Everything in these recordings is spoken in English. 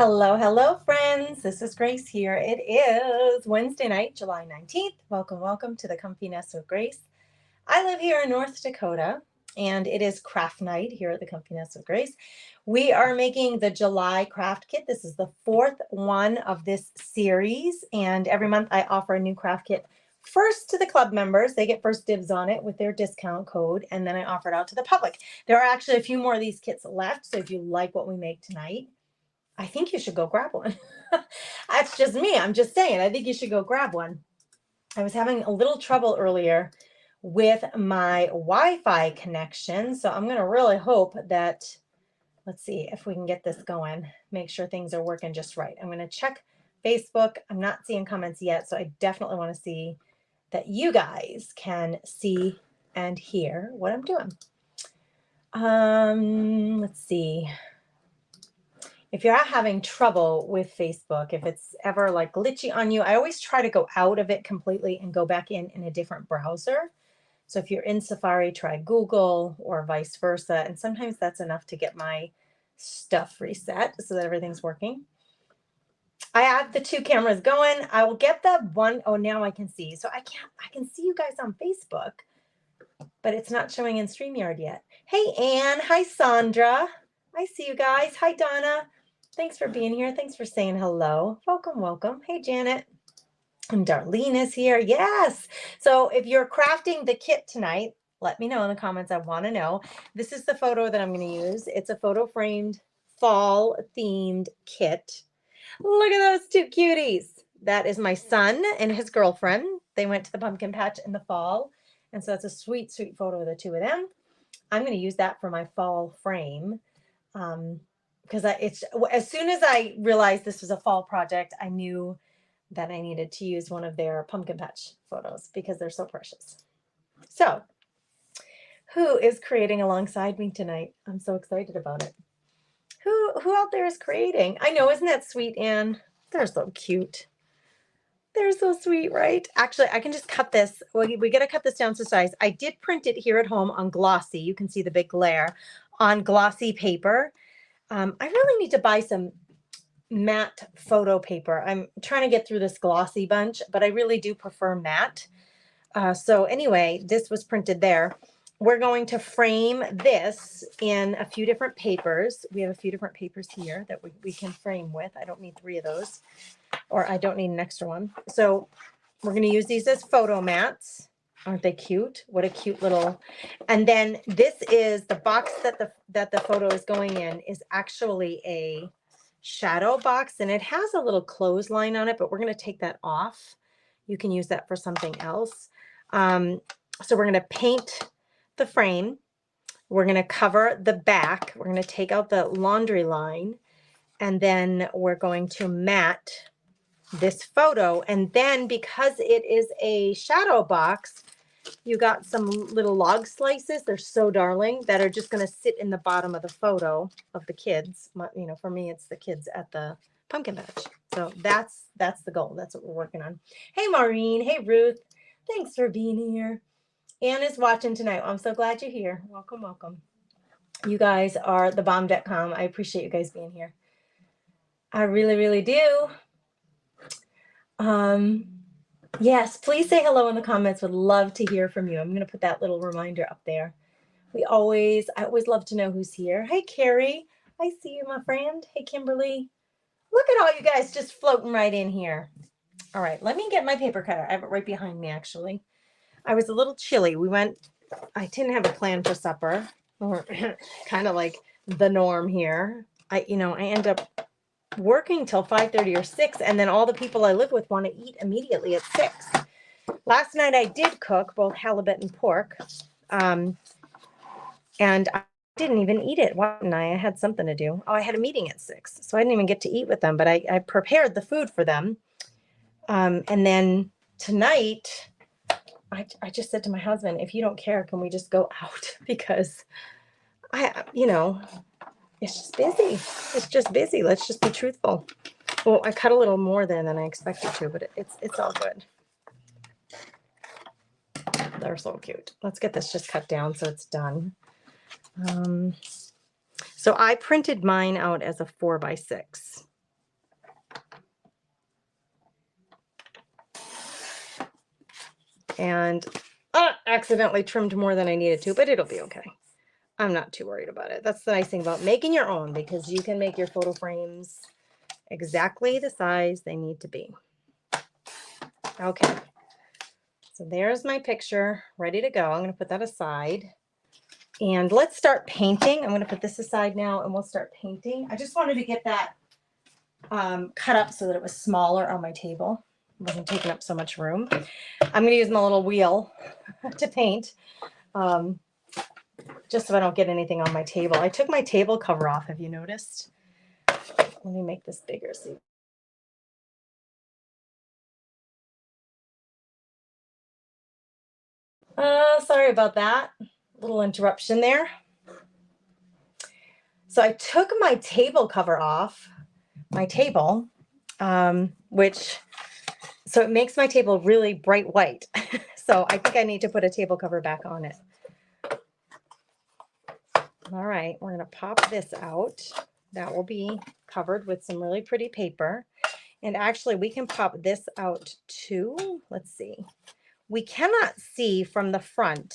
Hello, hello, friends. This is Grace here. It is Wednesday night, July 19th. Welcome, welcome to the Comfy Nest with Grace. I live here in North Dakota, and it is craft night here at the Comfy Nest with Grace. We are making the July craft kit. This is the fourth one of this series, and every month I offer a new craft kit first to the club members. They get first dibs on it with their discount code, and then I offer it out to the public. There are actually a few more of these kits left, so if you like what we make tonight, I think you should go grab one. That's just me. I'm just saying, I think you should go grab one. I was having a little trouble earlier with my Wi-Fi connection, so I'm going to really hope that, let's see if we can get this going, make sure things are working just right. I'm going to check Facebook. I'm not seeing comments yet, so I definitely want to see that you guys can see and hear what I'm doing. Let's see. If you're having trouble with Facebook, if it's ever like glitchy on you, I always try to go out of it completely and go back in a different browser. So if you're in Safari, try Google or vice versa. And sometimes that's enough to get my stuff reset so that everything's working. I have the two cameras going. I will get the one. Oh, now I can see. So I can see you guys on Facebook, but it's not showing in StreamYard yet. Hey, Anne. Hi, Sandra. I see you guys. Hi, Donna. Thanks for being here. Thanks for saying hello. Welcome, welcome. Hey, Janet. And Darlene is here. Yes. So if you're crafting the kit tonight, let me know in the comments. I want to know. This is the photo that I'm going to use. It's a photo framed fall themed kit. Look at those two cuties. That is my son and his girlfriend. They went to the pumpkin patch in the fall. And so it's a sweet, sweet photo of the two of them. I'm going to use that for my fall frame. Because it's as soon as I realized this was a fall project, I knew that I needed to use one of their pumpkin patch photos because they're so precious. So, who is creating alongside me tonight? I'm so excited about it. Who out there is creating? I know, isn't that sweet, Anne? They're so cute. They're so sweet, right? Actually, I can just cut this. We got to cut this down to size. I did print it here at home on glossy. You can see the big glare on glossy paper. I really need to buy some matte photo paper. I'm trying to get through this glossy bunch, but I really do prefer matte. So anyway, this was printed there. We're going to frame this in a few different papers. We have a few different papers here that we can frame with. I don't need 3 of those, or I don't need an extra one. So we're going to use these as photo mats. Aren't they cute? What a cute little, and then this is the box that the photo is going in is actually a shadow box, and it has a little clothesline on it, but we're going to take that off. You can use that for something else. So we're going to paint the frame. We're going to cover the back. We're going to take out the laundry line, and then we're going to mat this photo. And then because it is a shadow box, you got some little log slices. They're so darling that are just going to sit in the bottom of the photo of the kids. You know, for me, it's the kids at the pumpkin patch. So that's the goal. That's what we're working on. Hey, Maureen. Hey, Ruth. Thanks for being here. Anne is watching tonight. I'm so glad you're here. Welcome, welcome. You guys are the bomb.com. I appreciate you guys being here. I really, really do. Yes, please say hello in the comments. Would love to hear from you. I'm going to put that little reminder up there. I always love to know who's here. Hey, Carrie. I see you, my friend. Hey, Kimberly. Look at all you guys just floating right in here. All right, let me get my paper cutter. I have it right behind me, actually. I was a little chilly. I didn't have a plan for supper, or kind of like the norm here. I end up working till 5:30 or 6, and then all the people I live with want to eat immediately at 6. Last night I did cook both halibut and pork, and I didn't even eat it. Why didn't I? I had something to do. Oh, I had a meeting at 6, so I didn't even get to eat with them, but I prepared the food for them. And then tonight, I just said to my husband, if you don't care, can we just go out? Because it's just busy. It's just busy. Let's just be truthful. Well, I cut a little more than I expected to, but it's all good. They're so cute. Let's get this just cut down so it's done. So I printed mine out as a 4x6. and accidentally trimmed more than I needed to, but it'll be okay. I'm not too worried about it. That's the nice thing about making your own, because you can make your photo frames exactly the size they need to be. Okay, so there's my picture ready to go. I'm going to put that aside. And let's start painting. I'm going to put this aside now and we'll start painting. I just wanted to get that cut up so that it was smaller on my table. It wasn't taking up so much room. I'm going to use my little wheel to paint, just so I don't get anything on my table. I took my table cover off. Have you noticed? Let me make this bigger. See. Sorry about that. Little interruption there. So I took my table cover off my table, which, so it makes my table really bright white. So I think I need to put a table cover back on it. All right, we're going to pop this out. That will be covered with some really pretty paper. And actually we can pop this out too. Let's see. We cannot see from the front.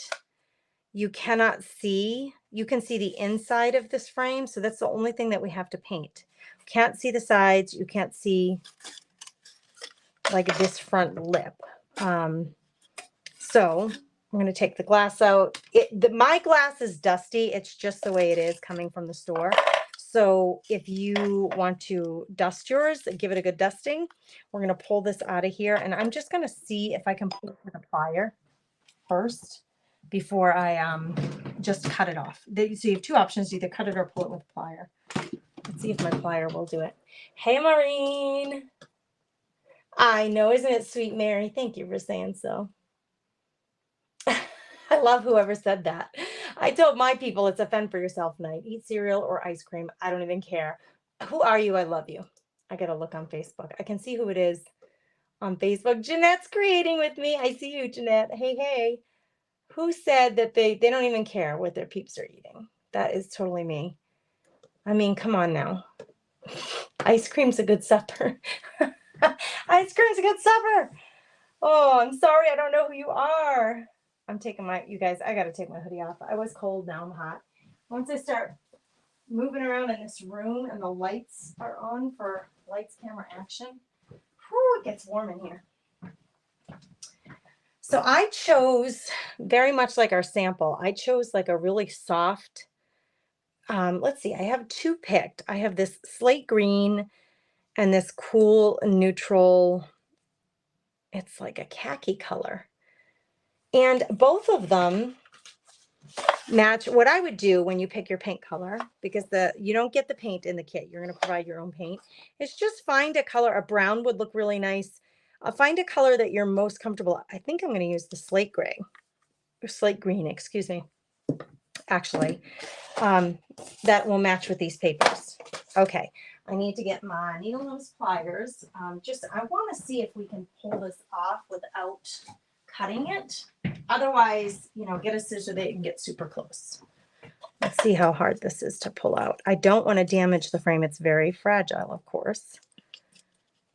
You cannot see, you can see the inside of this frame. So that's the only thing that we have to paint. Can't see the sides. You can't see like this front lip. So I'm going to take the glass out. My glass is dusty. It's just the way it is coming from the store. So if you want to dust yours, give it a good dusting. We're going to pull this out of here. And I'm just going to see if I can pull it with a plier first before I just cut it off. So you have two options, either cut it or pull it with a plier. Let's see if my plier will do it. Hey, Maureen. I know, isn't it sweet, Mary? Thank you for saying so. I love whoever said that. I told my people it's a fend for yourself night. Eat cereal or ice cream. I don't even care. Who are you? I love you. I got to look on Facebook. I can see who it is on Facebook. Jeanette's creating with me. I see you, Jeanette. Hey, hey. Who said that they don't even care what their peeps are eating? That is totally me. I mean, come on now. Ice cream's a good supper. Ice cream's a good supper. Oh, I'm sorry. I don't know who you are. I'm taking you guys, I got to take my hoodie off. I was cold. Now I'm hot. Once I start moving around in this room and the lights are on for lights, camera, action, whew, it gets warm in here. So I chose, very much like our sample, I chose like a really soft, let's see, I have two picked. I have this slate green and this cool neutral, it's like a khaki color. And both of them match what I would do when you pick your paint color, because you don't get the paint in the kit. You're going to provide your own paint. It's just find a color. A brown would look really nice. Find a color that you're most comfortable. I think I'm going to use the slate gray or slate green, excuse me. Actually, that will match with these papers. Okay. I need to get my needle nose pliers. I want to see if we can pull this off without cutting it. Otherwise, get a scissor that you can get super close. Let's see how hard this is to pull out. I don't want to damage the frame. It's very fragile, of course.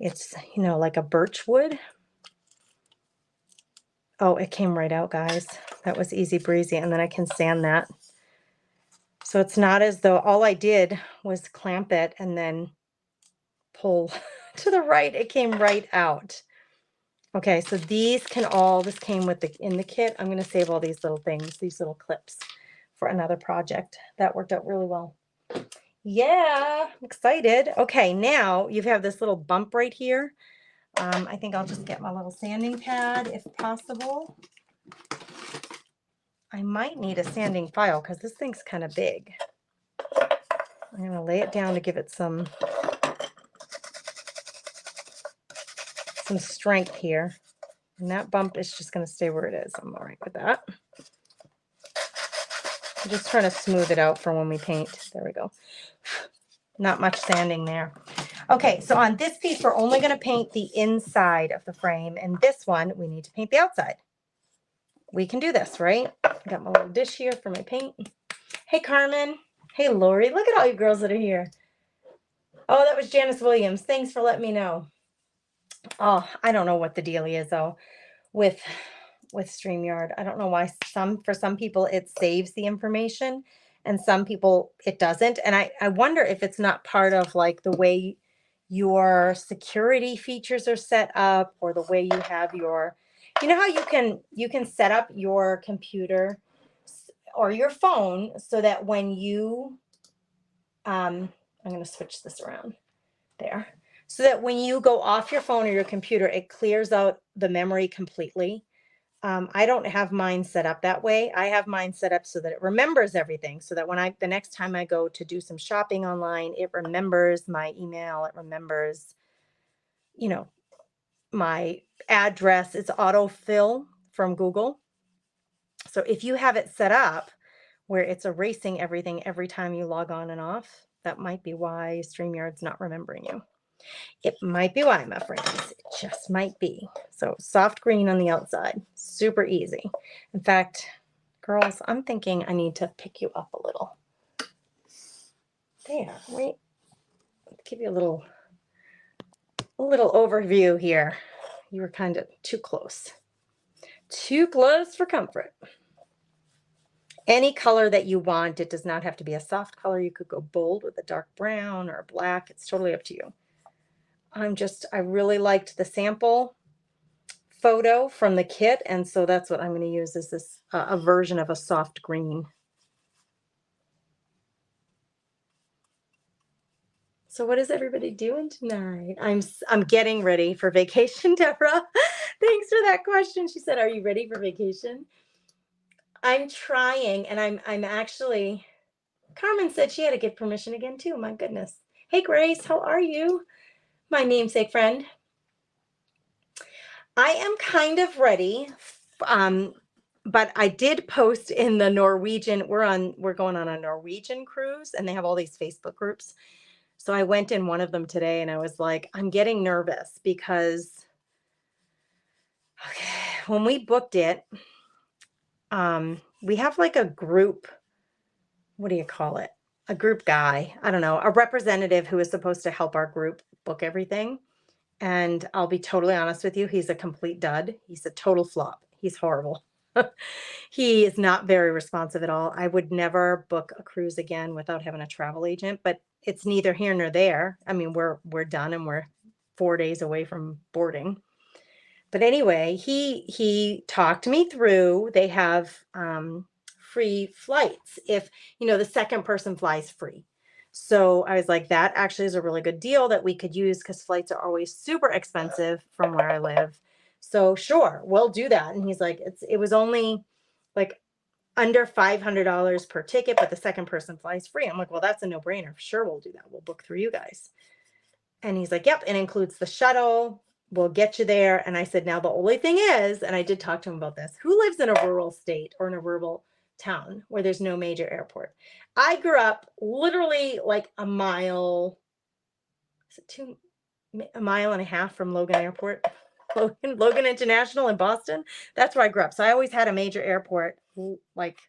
It's, like a birch wood. Oh, it came right out, guys. That was easy breezy. And then I can sand that. So it's not as though all I did was clamp it and then pull to the right. It came right out. Okay, so this came in the kit. I'm going to save all these little things, these little clips for another project. That worked out really well. Yeah, I'm excited. Okay, now you have this little bump right here. I think I'll just get my little sanding pad if possible. I might need a sanding file because this thing's kind of big. I'm going to lay it down to give it some strength here. And that bump is just going to stay where it is. I'm all right with that. I'm just trying to smooth it out for when we paint. There we go. Not much sanding there. Okay, so on this piece, we're only going to paint the inside of the frame. And this one, we need to paint the outside. We can do this, right? I got my little dish here for my paint. Hey, Carmen. Hey, Lori. Look at all you girls that are here. Oh, that was Janice Williams. Thanks for letting me know. Oh, I don't know what the deal is, though, with with StreamYard. I don't know why for some people it saves the information and some people it doesn't. And I wonder if it's not part of like the way your security features are set up or the way you have your, you know how you can set up your computer or your phone so that when you I'm going to switch this around there. So that when you go off your phone or your computer, it clears out the memory completely. I don't have mine set up that way. I have mine set up so that it remembers everything. So that when the next time I go to do some shopping online, it remembers my email. It remembers, you know, my address. It's autofill from Google. So if you have it set up where it's erasing everything every time you log on and off, that might be why StreamYard's not remembering you. It might be why, my friends. It just might be. So soft green on the outside. Super easy. In fact, girls, I'm thinking I need to pick you up a little. There, wait. Give you a little overview here. You were kind of too close. Too close for comfort. Any color that you want. It does not have to be a soft color. You could go bold with a dark brown or black. It's totally up to you. I really liked the sample photo from the kit, and so that's what I'm going to use is this a version of a soft green. So what is everybody doing tonight? I'm getting ready for vacation, Deborah. Thanks for that question. She said, "Are you ready for vacation?" I'm trying, and I'm actually. Carmen said she had to give permission again too. My goodness. Hey Grace, how are you? My namesake friend. I am kind of ready. But I did post in the Norwegian, we're going on a Norwegian cruise and they have all these Facebook groups. So I went in one of them today and I was like, I'm getting nervous because when we booked it, we have like a group, what do you call it? A group guy, I don't know, a representative who is supposed to help our group book everything. And I'll be totally honest with you, he's a complete dud. He's a total flop. He's horrible. He is not very responsive at all. I would never book a cruise again without having a travel agent, but it's neither here nor there. I mean, we're done and we're 4 days away from boarding. But anyway, he talked me through. They have free flights if, the second person flies free. So I was like, that actually is a really good deal that we could use because flights are always super expensive from where I live. So sure, we'll do that. And he's like, it was only like under $500 per ticket, but the second person flies free. I'm like, well, that's a no-brainer. Sure, we'll do that. We'll book through you guys. And he's like, yep, it includes the shuttle. We'll get you there. And I said, now the only thing is, and I did talk to him about this, who lives in a rural state or in a rural town where there's no major airport? I grew up literally like a mile, a mile and a half from Logan Airport, Logan International in Boston. That's where I grew up. So I always had a major airport like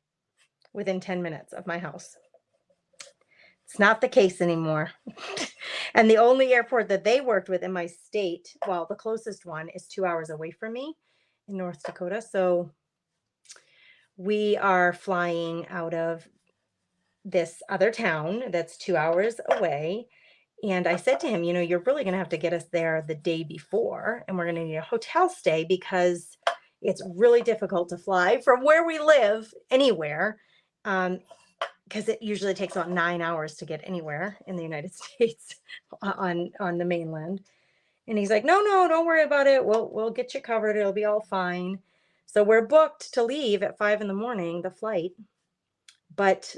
within 10 minutes of my house. It's not the case anymore. And the only airport that they worked with in my state, well, the closest one is 2 hours away from me in North Dakota. So we are flying out of this other town that's 2 hours away. And I said to him, you're really going to have to get us there the day before, and we're going to need a hotel stay because it's really difficult to fly from where we live anywhere. Because it usually takes about 9 hours to get anywhere in the United States on the mainland. And he's like, no, don't worry about it. We'll get you covered. It'll be all fine. So we're booked to leave at 5 a.m, the flight, but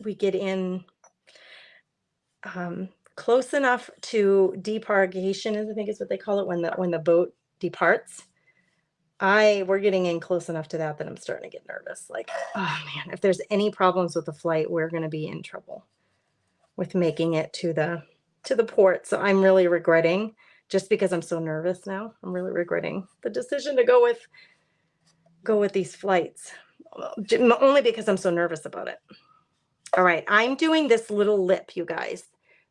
we get in close enough to depargation, I think is what they call it, when the boat departs. We're getting in close enough to that I'm starting to get nervous. Like, oh man, if there's any problems with the flight, we're going to be in trouble with making it to the port. So I'm really regretting, just because I'm so nervous now, I'm really regretting the decision to go with these flights, only because I'm so nervous about it. All right, I'm doing this little lip, you guys.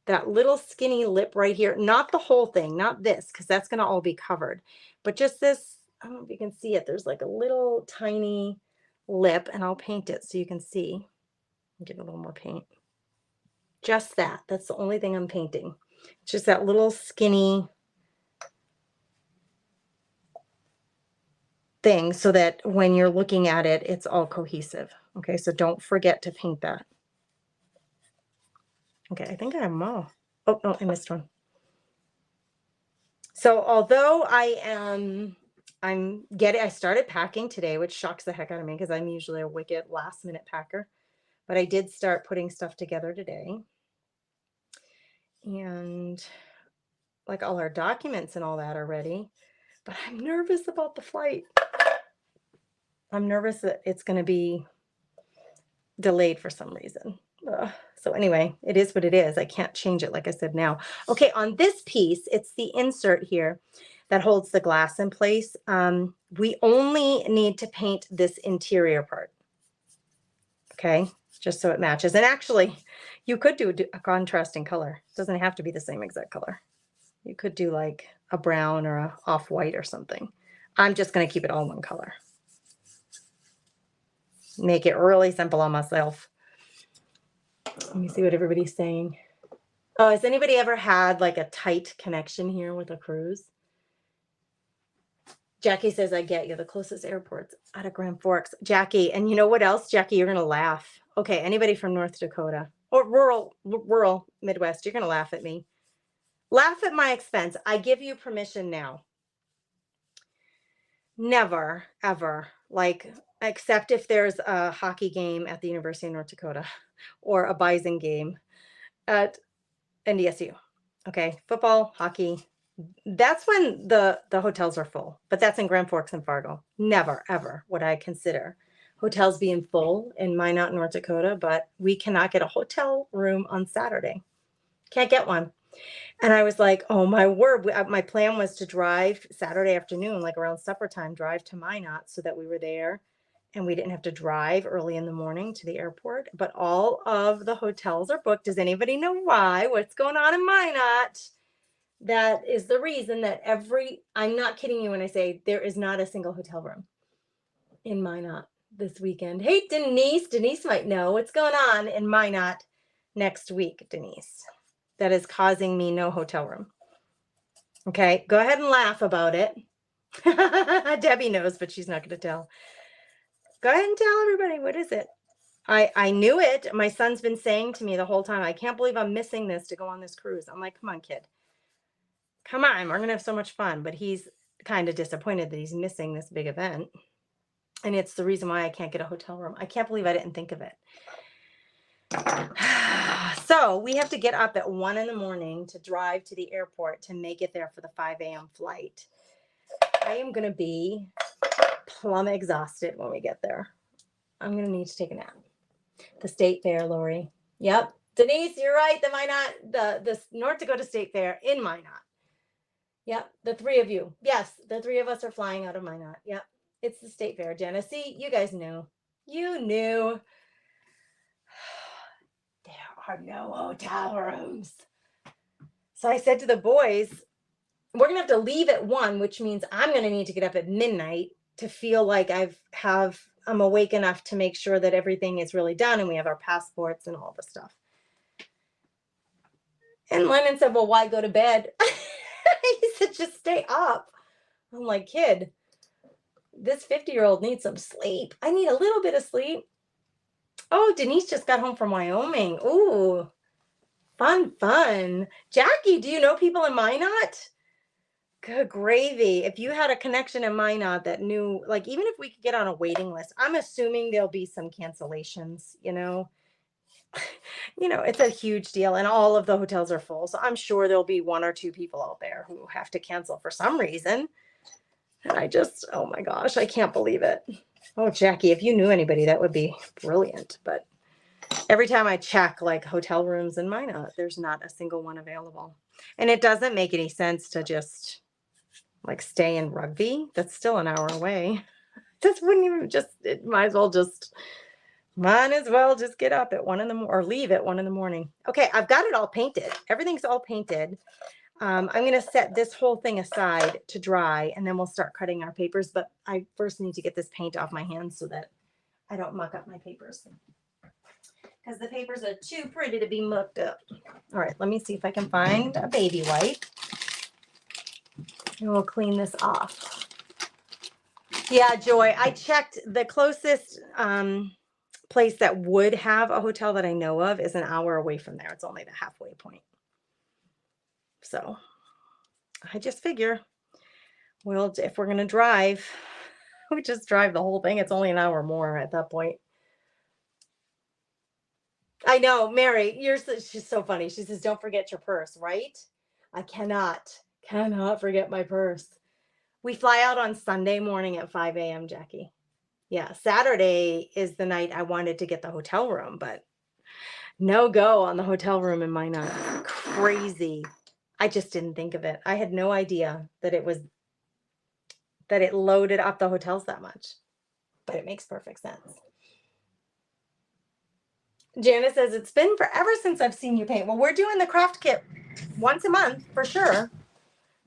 That little skinny lip right here, not the whole thing, not this, because that's going to all be covered, but just this I don't know if you can see it. There's like a little tiny lip, and I'll paint it so you can see. Give it a little more paint. Just that. That's the only thing I'm painting. It's just that little skinny thing so that when you're looking at it, it's all cohesive. Okay, so don't forget to paint that. Okay, I think I have them all. Oh, no, I missed one. So although I started packing today, which shocks the heck out of me because I'm usually a wicked last minute packer, but I did start putting stuff together today. And like all our documents and all that are ready, but I'm nervous about the flight. I'm nervous that it's going to be delayed for some reason. Ugh. So anyway, it is what it is. I can't change it, like I said now. Okay, on this piece, it's the insert here that holds the glass in place. We only need to paint this interior part. Okay, just so it matches. And actually, you could do a contrasting color. It doesn't have to be the same exact color. You could do like a brown or a off-white or something. I'm just going to keep it all one color. Make it really simple on myself. Let me see what everybody's saying. Oh, has anybody ever had like a tight connection here with a cruise? Jackie says, I get you. The closest airport's out of Grand Forks. Jackie, and you know what else, Jackie? You're going to laugh. Okay, anybody from North Dakota or rural Midwest, you're going to laugh at me. Laugh at my expense. I give you permission now. Never, ever, like, except if there's a hockey game at the University of North Dakota or a Bison game at NDSU. Okay, football, hockey. That's when the hotels are full, but that's in Grand Forks and Fargo. Never, ever would I consider hotels being full in Minot, North Dakota, but we cannot get a hotel room on Saturday. Can't get one. And I was like, oh my word. My plan was to drive Saturday afternoon, like around supper time, drive to Minot so that we were there and we didn't have to drive early in the morning to the airport. But all of the hotels are booked. Does anybody know why? What's going on in Minot? That is the reason that I'm not kidding you when I say there is not a single hotel room in Minot this weekend. Hey, Denise. Denise might know what's going on in Minot next week, Denise. That is causing me no hotel room. Okay, go ahead and laugh about it. Debbie knows, but she's not going to tell. Go ahead and tell everybody, what is it? I knew it. My son's been saying to me the whole time, I can't believe I'm missing this to go on this cruise. I'm like, come on, kid. Come on, we're going to have so much fun. But he's kind of disappointed that he's missing this big event. And it's the reason why I can't get a hotel room. I can't believe I didn't think of it. So we have to get up at 1 a.m. to drive to the airport to make it there for the 5 a.m. flight. I am going to be plumb exhausted when we get there. I'm going to need to take a nap. The State Fair, Lori. Yep. Denise, you're right. The North Dakota State Fair in Minot. Yep. The three of you. Yes. The three of us are flying out of Minot. Yep. It's the State Fair, Jenna. See, you guys knew. You knew. There are no hotel rooms. So I said to the boys, we're going to have to leave at 1, which means I'm going to need to get up at midnight to feel like I'm awake enough to make sure that everything is really done and we have our passports and all the stuff. And Lennon said, well, why go to bed? He said, just stay up. I'm like, kid, this 50-year-old needs some sleep. I need a little bit of sleep. Oh, Denise just got home from Wyoming. Ooh, fun. Jackie, do you know people in Minot? Good gravy. If you had a connection in Minot that knew, like, even if we could get on a waiting list, I'm assuming there'll be some cancellations, you know. It's a huge deal and all of the hotels are full. So I'm sure there'll be 1 or 2 people out there who have to cancel for some reason. And oh my gosh, I can't believe it. Oh, Jackie, if you knew anybody, that would be brilliant. But every time I check like hotel rooms in Minot, there's not a single one available. And it doesn't make any sense to just like stay in Rugby. That's still an hour away. This wouldn't even it might as well just get up at 1 a.m. or leave at 1 a.m. Okay, I've got it all painted. Everything's all painted. I'm going to set this whole thing aside to dry, and then we'll start cutting our papers. But I first need to get this paint off my hands so that I don't muck up my papers, because the papers are too pretty to be mucked up. All right, let me see if I can find a baby wipe, and we'll clean this off. Yeah, Joy, I checked. The closest place that would have a hotel that I know of is an hour away from there. It's only the halfway point. So I just figure, well, if we're going to drive, we just drive the whole thing. It's only an hour more at that point. I know, Mary, she's so funny. She says, don't forget your purse, right? I cannot forget my purse. We fly out on Sunday morning at 5 a.m., Jackie. Yeah, Saturday is the night I wanted to get the hotel room, but no go on the hotel room in Minot. Crazy. I just didn't think of it. I had no idea that it loaded up the hotels that much, but it makes perfect sense. Janice says, it's been forever since I've seen you paint. Well, we're doing the craft kit once a month for sure.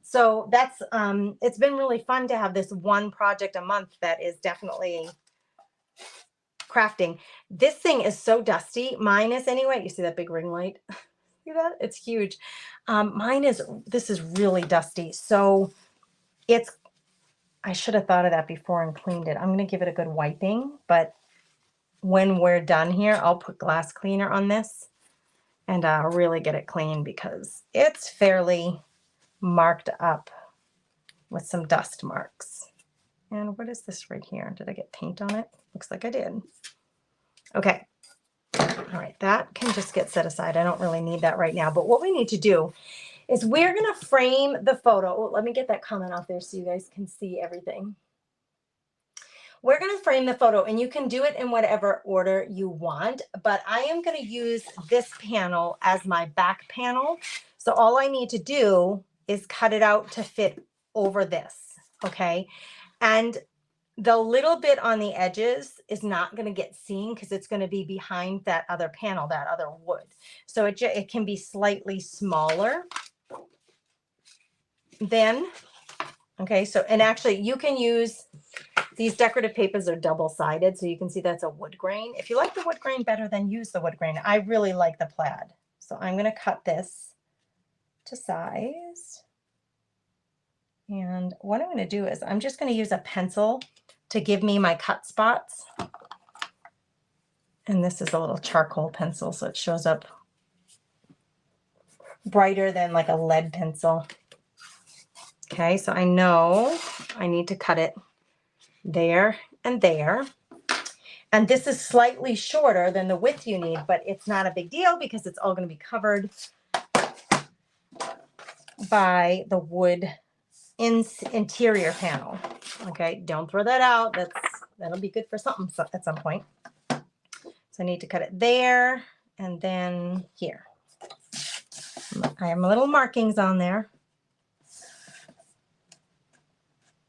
So that's, it's been really fun to have this one project a month that is definitely crafting. This thing is so dusty. Mine is anyway. You see that big ring light? See that? It's huge. This is really dusty. So I should have thought of that before and cleaned it. I'm going to give it a good wiping, but when we're done here, I'll put glass cleaner on this and really get it clean, because it's fairly marked up with some dust marks. And what is this right here? Did I get paint on it? Looks like I did. Okay. All right, that can just get set aside. I don't really need that right now, but what we need to do is we're going to frame the photo. Oh, let me get that comment off there so you guys can see everything. We're going to frame the photo, and you can do it in whatever order you want, but I am going to use this panel as my back panel. So all I need to do is cut it out to fit over this, okay? And the little bit on the edges is not going to get seen because it's going to be behind that other panel, that other wood. So it can be slightly smaller then. Okay, so, and actually you can use, these decorative papers are double-sided, so you can see that's a wood grain. If you like the wood grain better, then use the wood grain. I really like the plaid. So I'm going to cut this to size. And what I'm going to do is I'm just going to use a pencil to give me my cut spots. And this is a little charcoal pencil, so it shows up brighter than like a lead pencil. Okay, so I know I need to cut it there and there. And this is slightly shorter than the width you need, but it's not a big deal because it's all going to be covered by the wood interior panel. Okay, don't throw that out. That'll be good for something at some point. So I need to cut it there and then here. I have my little markings on there.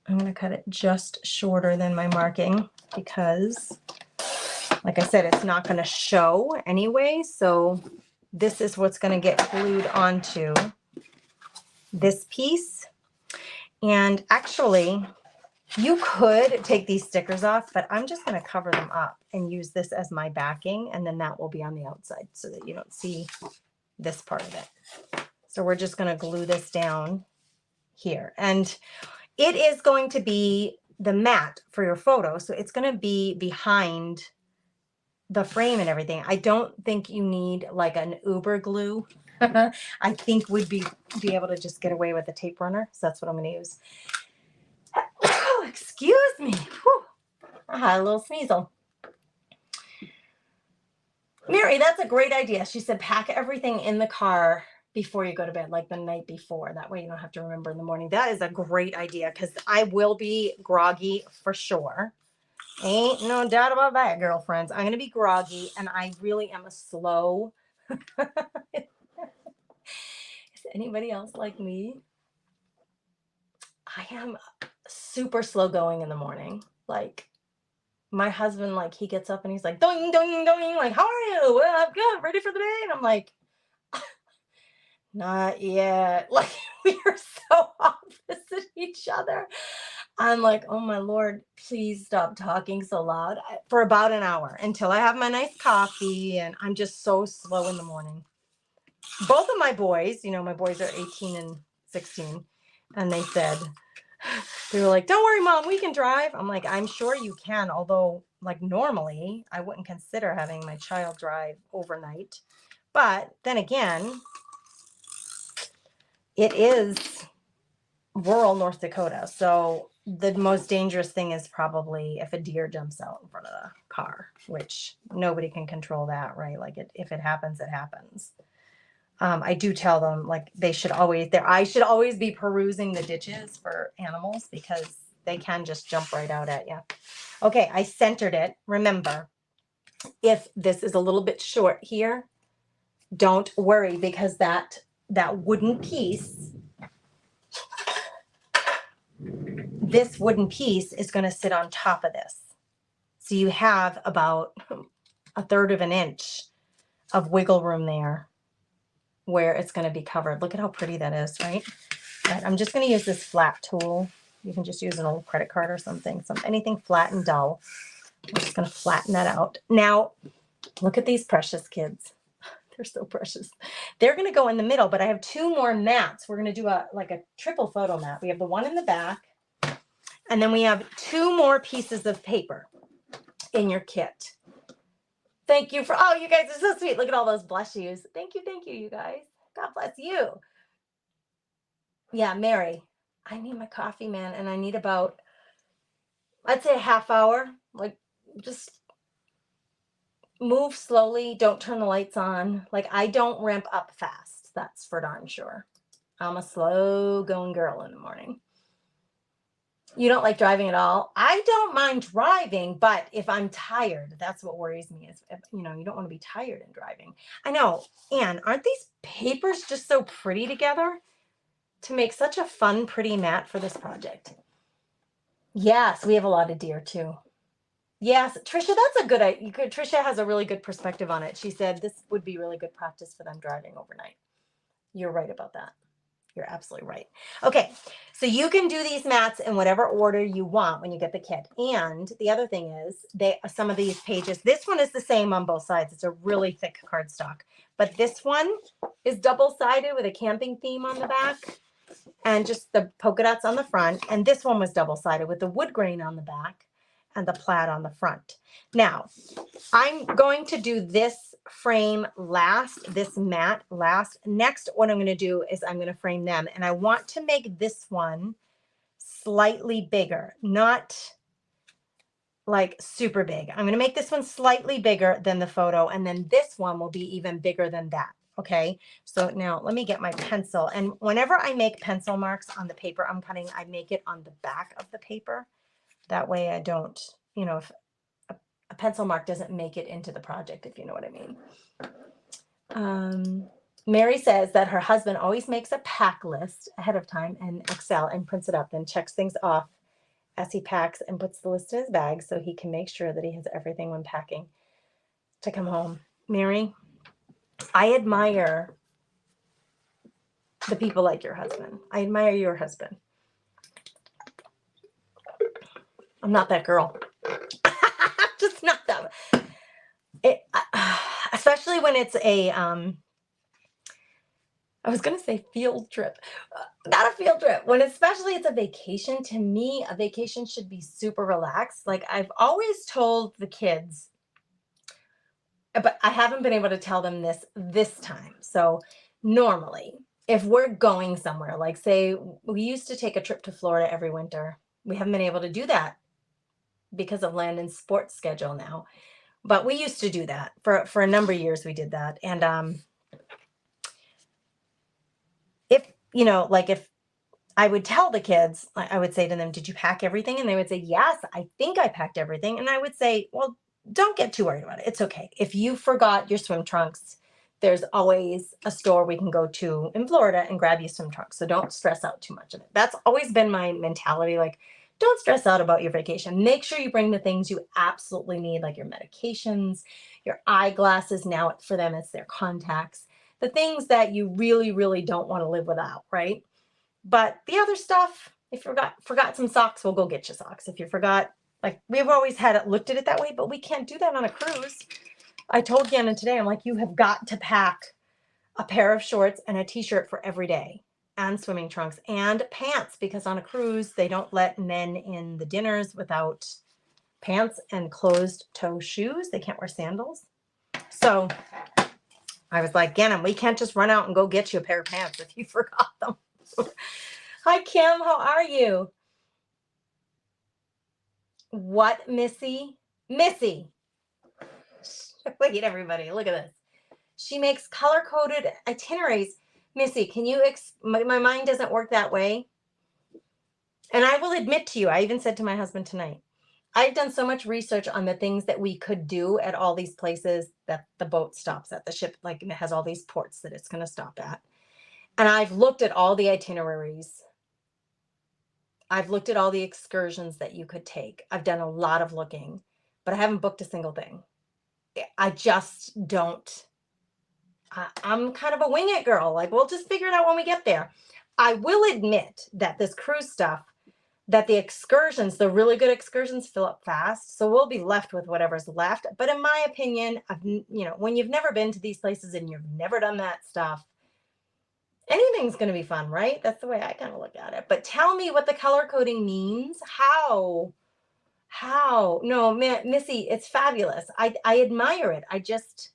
I'm going to cut it just shorter than my marking because, like I said, it's not going to show anyway. So this is what's going to get glued onto this piece. And actually, you could take these stickers off, but I'm just going to cover them up and use this as my backing, and then that will be on the outside so that you don't see this part of it. So we're just going to glue this down here. And it is going to be the mat for your photo, so it's going to be behind the frame and everything. I don't think you need like an uber glue. I think we'd be able to just get away with a tape runner. So that's what I'm going to use. Oh, excuse me. Whew. I had a little sneasel. Mary, that's a great idea. She said pack everything in the car before you go to bed, like the night before. That way you don't have to remember in the morning. That is a great idea because I will be groggy for sure. Ain't no doubt about that, girlfriends. I'm going to be groggy, and I really am a slow. Is anybody else like me? I am super slow going in the morning. Like, my husband, like, he gets up and he's like, doing, doing, doing. Like, how are you? Well, I'm good. Ready for the day. And I'm like, Not yet. Like we are so opposite each other. I'm like, oh my Lord, please stop talking so loud for about an hour until I have my nice coffee. And I'm just so slow in the morning. Both of my boys, my boys are 18 and 16. And they were like, don't worry, Mom, we can drive. I'm like, I'm sure you can. Although, like, normally I wouldn't consider having my child drive overnight. But then again, it is rural North Dakota. So the most dangerous thing is probably if a deer jumps out in front of the car, which nobody can control that, right? Like if it happens, it happens. I do tell them like I should always be perusing the ditches for animals because they can just jump right out at you. Okay, I centered it. Remember, if this is a little bit short here, don't worry because that wooden piece, this wooden piece is going to sit on top of this. So you have about 1/3 of an inch of wiggle room there where it's going to be covered. Look at how pretty that is, right? All right, I'm just going to use this flat tool. You can just use an old credit card or something, anything flat and dull. I'm just going to flatten that out. Now, look at these precious kids. They're so precious. They're going to go in the middle, but I have 2 more mats. We're going to do a triple photo mat. We have the one in the back, and then we have 2 more pieces of paper in your kit. Thank you you guys are so sweet. Look at all those blushies. Thank you, you guys. God bless you. Yeah, Mary, I need my coffee, man, and I need about, I'd say a half hour. Like, just move slowly. Don't turn the lights on. Like, I don't ramp up fast. That's for darn sure. I'm a slow going girl in the morning. You don't like driving at all? I don't mind driving, but if I'm tired, that's what worries me is, you don't want to be tired in driving. I know. Anne, aren't these papers just so pretty together to make such a fun, pretty mat for this project? Yes, we have a lot of deer too. Yes, Trisha, that's a good idea. Trisha has a really good perspective on it. She said this would be really good practice for them driving overnight. You're right about that. You're absolutely right. Okay, so you can do these mats in whatever order you want when you get the kit. And the other thing is, some of these pages, this one is the same on both sides. It's a really thick cardstock. But this one is double-sided with a camping theme on the back and just the polka dots on the front. And this one was double-sided with the wood grain on the back and the plaid on the front. Now, I'm going to do this frame last, this mat last. Next, what I'm going to do is I'm going to frame them. And I want to make this one slightly bigger, not like super big. I'm going to make this one slightly bigger than the photo. And then this one will be even bigger than that. Okay, so now let me get my pencil. And whenever I make pencil marks on the paper I'm cutting, I make it on the back of the paper. That way I don't, if a pencil mark doesn't make it into the project, if you know what I mean. Mary says that her husband always makes a pack list ahead of time in Excel and prints it up, then checks things off as he packs and puts the list in his bag so he can make sure that he has everything when packing to come home. Mary, I admire the people like your husband. I admire your husband. I'm not that girl. Just not that. Especially when it's I was going to say field trip. Not a field trip. Especially it's a vacation. To me, a vacation should be super relaxed. Like I've always told the kids, but I haven't been able to tell them this time. So normally, if we're going somewhere, like say we used to take a trip to Florida every winter. We haven't been able to do that because of Landon's sports schedule now. But we used to do that for a number of years. We did that. And if I would tell the kids, I would say to them, did you pack everything? And they would say, yes, I think I packed everything. And I would say, well, don't get too worried about it. It's okay. If you forgot your swim trunks, there's always a store we can go to in Florida and grab you swim trunks. So don't stress out too much of it. That's always been my mentality. Like, don't stress out about your vacation. Make sure you bring the things you absolutely need, like your medications, your eyeglasses. Now for them, it's their contacts. the things that you really, really don't want to live without, right? But the other stuff, if you forgot some socks, we'll go get you socks. If you forgot, like we've always had it, looked at it that way, but we can't do that on a cruise. I told Gannon today, I'm like, you have got to pack a pair of shorts and a t-shirt for every day, and swimming trunks and pants, because on a cruise, they don't let men in the dinners without pants and closed toe shoes. They can't wear sandals. So I was like, Gannon, we can't just run out and go get you a pair of pants if you forgot them. Hi, Kim. How are you? What, Missy? Missy. Look at everybody. Look at this. She makes color-coded itineraries. Missy, can you, my mind doesn't work that way. And I will admit to you, I even said to my husband tonight, I've done so much research on the things that we could do at all these places that the boat stops at, the ship, like it has all these ports that it's going to stop at. And I've looked at all the itineraries. I've looked at all the excursions that you could take. I've done a lot of looking, but I haven't booked a single thing. I just don't. I'm kind of a wing it girl. Like, we'll just figure it out when we get there. I will admit that this cruise stuff, that the excursions, the really good excursions, fill up fast. So we'll be left with whatever's left. But in my opinion, when you've never been to these places and you've never done that stuff, anything's going to be fun, right? That's the way I kind of look at it. But tell me what the color coding means. How? No, Missy, it's fabulous. I admire it. I just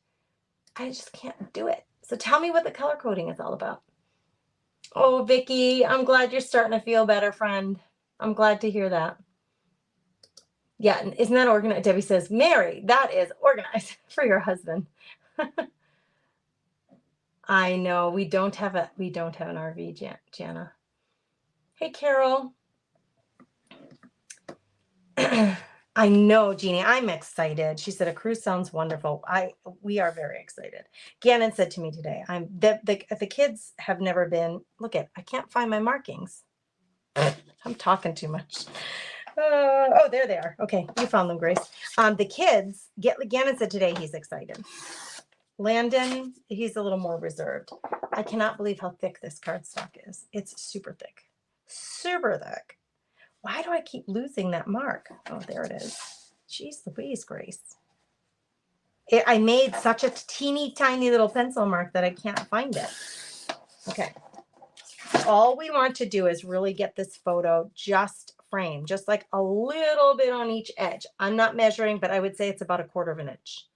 can't do it. So tell me what the color coding is all about. Oh, Vicki, I'm glad you're starting to feel better, friend. I'm glad to hear that. Yeah, isn't that organized? Debbie says, Mary, that is organized for your husband. I know we don't have an RV, Jana. Hey, Carol. I know, Jeannie, I'm excited. She said a cruise sounds wonderful. We are very excited. Gannon said to me today, the kids have never been. Look I can't find my markings. I'm talking too much. Oh, there they are. Okay, you found them, Grace. The kids, Gannon said today he's excited. Landon, he's a little more reserved. I cannot believe how thick this cardstock is. It's super thick. Super thick. Why do I keep losing that mark? Oh, there it is. Jeez Louise, Grace. I made such a teeny tiny little pencil mark that I can't find it. Okay. All we want to do is really get this photo just framed, just like a little bit on each edge. I'm not measuring, but I would say it's about 1/4 of an inch.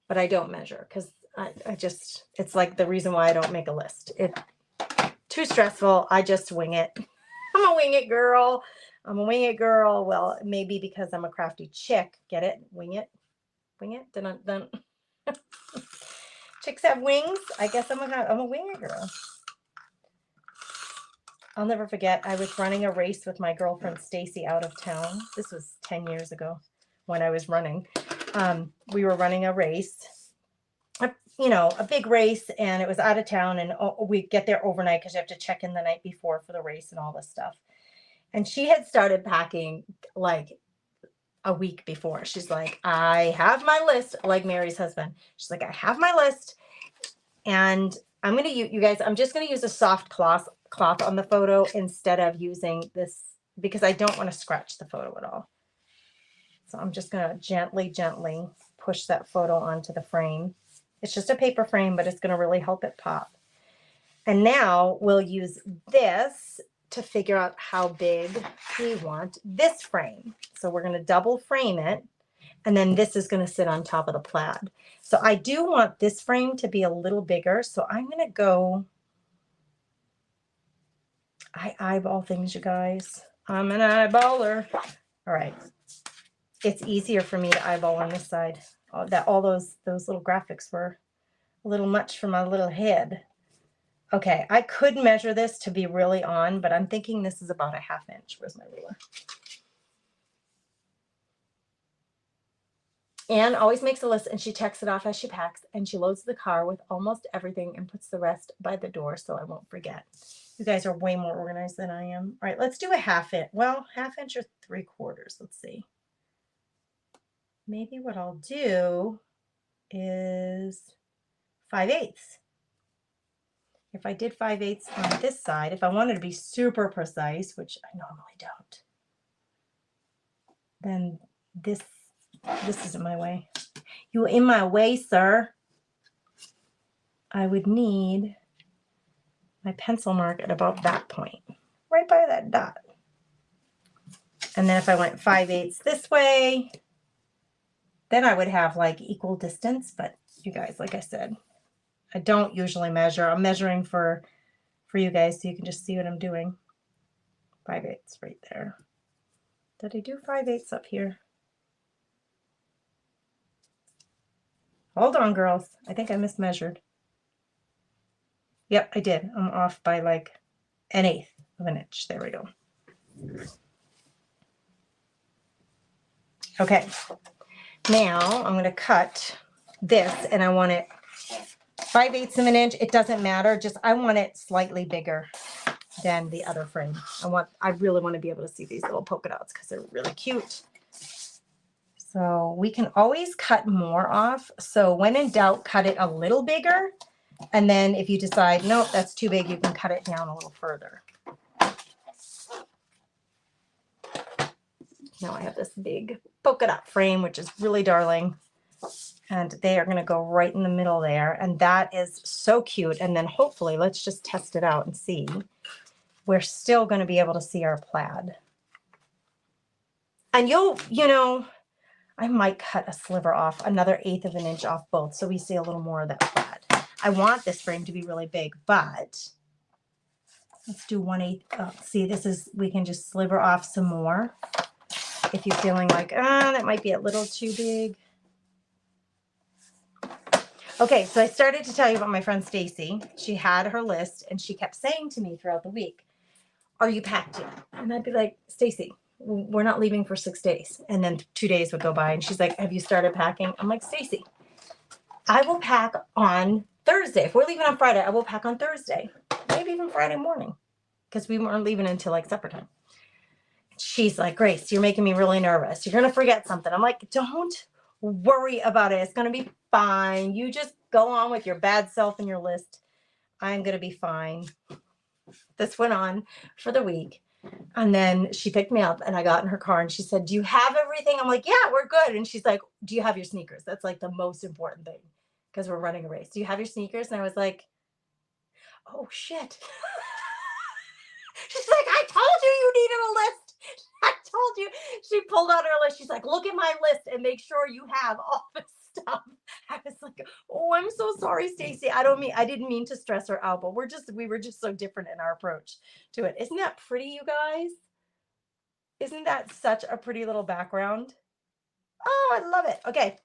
But I don't measure because it's like the reason why I don't make a list. It's too stressful. I just wing it. I'm a wing it girl. Well, maybe because I'm a crafty chick. Get it? Wing it. Dun. Chicks have wings. I guess I'm a wing it girl. I'll never forget. I was running a race with my girlfriend Stacy out of town. This was 10 years ago when I was running. We were running a race, a big race, and it was out of town, and we get there overnight because you have to check in the night before for the race and all this stuff. And she had started packing like a week before. She's like, I have my list, like Mary's husband. She's like, I have my list, and I'm going to use, you guys, I'm just going to use a soft cloth on the photo instead of using this because I don't want to scratch the photo at all. So I'm just going to gently push that photo onto the frame. It's just a paper frame, but it's going to really help it pop. And now we'll use this to figure out how big we want this frame. So we're going to double frame it. And then this is going to sit on top of the plaid. So I do want this frame to be a little bigger. So I'm going to go, I eyeball things, you guys. I'm an eyeballer. All right. It's easier for me to eyeball on this side. All those little graphics were a little much for my little head. Okay, I could measure this to be really on, but I'm thinking this is about 1/2 inch. Where's my ruler? Anne always makes a list and she checks it off as she packs, and she loads the car with almost everything and puts the rest by the door so I won't forget. You guys are way more organized than I am. All right, let's do 1/2 inch. Well, 1/2 inch or 3/4. Let's see. Maybe what I'll do is 5/8. if I did 5/8 on this side, if I wanted to be super precise, which I normally don't, then this isn't my way. You in my way, sir. I would need my pencil mark at about that point, right by that dot. And then if I went 5/8 this way, then I would have like equal distance. But you guys, like I said, I don't usually measure. I'm measuring for you guys so you can just see what I'm doing. 5/8 right there. Did I do 5/8 up here? Hold on, girls. I think I mismeasured. Yep, I did. I'm off by like 1/8 of an inch. There we go. Okay. Now I'm going to cut this, and I want it 5/8 of an inch. It doesn't matter. Just I want it slightly bigger than the other frame. I really want to be able to see these little polka dots because they're really cute. So we can always cut more off. So when in doubt, cut it a little bigger. And then if you decide, nope, that's too big, you can cut it down a little further. Now I have this big polka dot frame, which is really darling. And they are going to go right in the middle there. And that is so cute. And then hopefully, let's just test it out and see. We're still going to be able to see our plaid. And you know, I might cut a sliver off, another 1/8 of an inch off both, so we see a little more of that plaid. I want this frame to be really big, but let's do 1/8. Oh, see, we can just sliver off some more. If you're feeling like, that might be a little too big. Okay, so I started to tell you about my friend Stacy. She had her list, and she kept saying to me throughout the week, "Are you packed yet?" And I'd be like, "Stacy, we're not leaving for 6 days." And then 2 days would go by, and she's like, "Have you started packing?" I'm like, "Stacy, I will pack on Thursday. If we're leaving on Friday, I will pack on Thursday, maybe even Friday morning, because we weren't leaving until like supper time." She's like, "Grace, you're making me really nervous. You're going to forget something." I'm like, "Don't worry about it. It's going to be fine. You just go on with your bad self and your list. I'm going to be fine." This went on for the week. And then she picked me up and I got in her car and she said, "Do you have everything?" I'm like, "Yeah, we're good." And she's like, "Do you have your sneakers?" That's like the most important thing because we're running a race. "Do you have your sneakers?" And I was like, "Oh shit." She's like, "I told you needed a list. I told you." She pulled out her list. She's like, "Look at my list and make sure you have all this stuff." I was like, "Oh, I'm so sorry, Stacy. I didn't mean to stress her out, but we were just so different in our approach to it." Isn't that pretty, you guys? Isn't that such a pretty little background? Oh, I love it. Okay.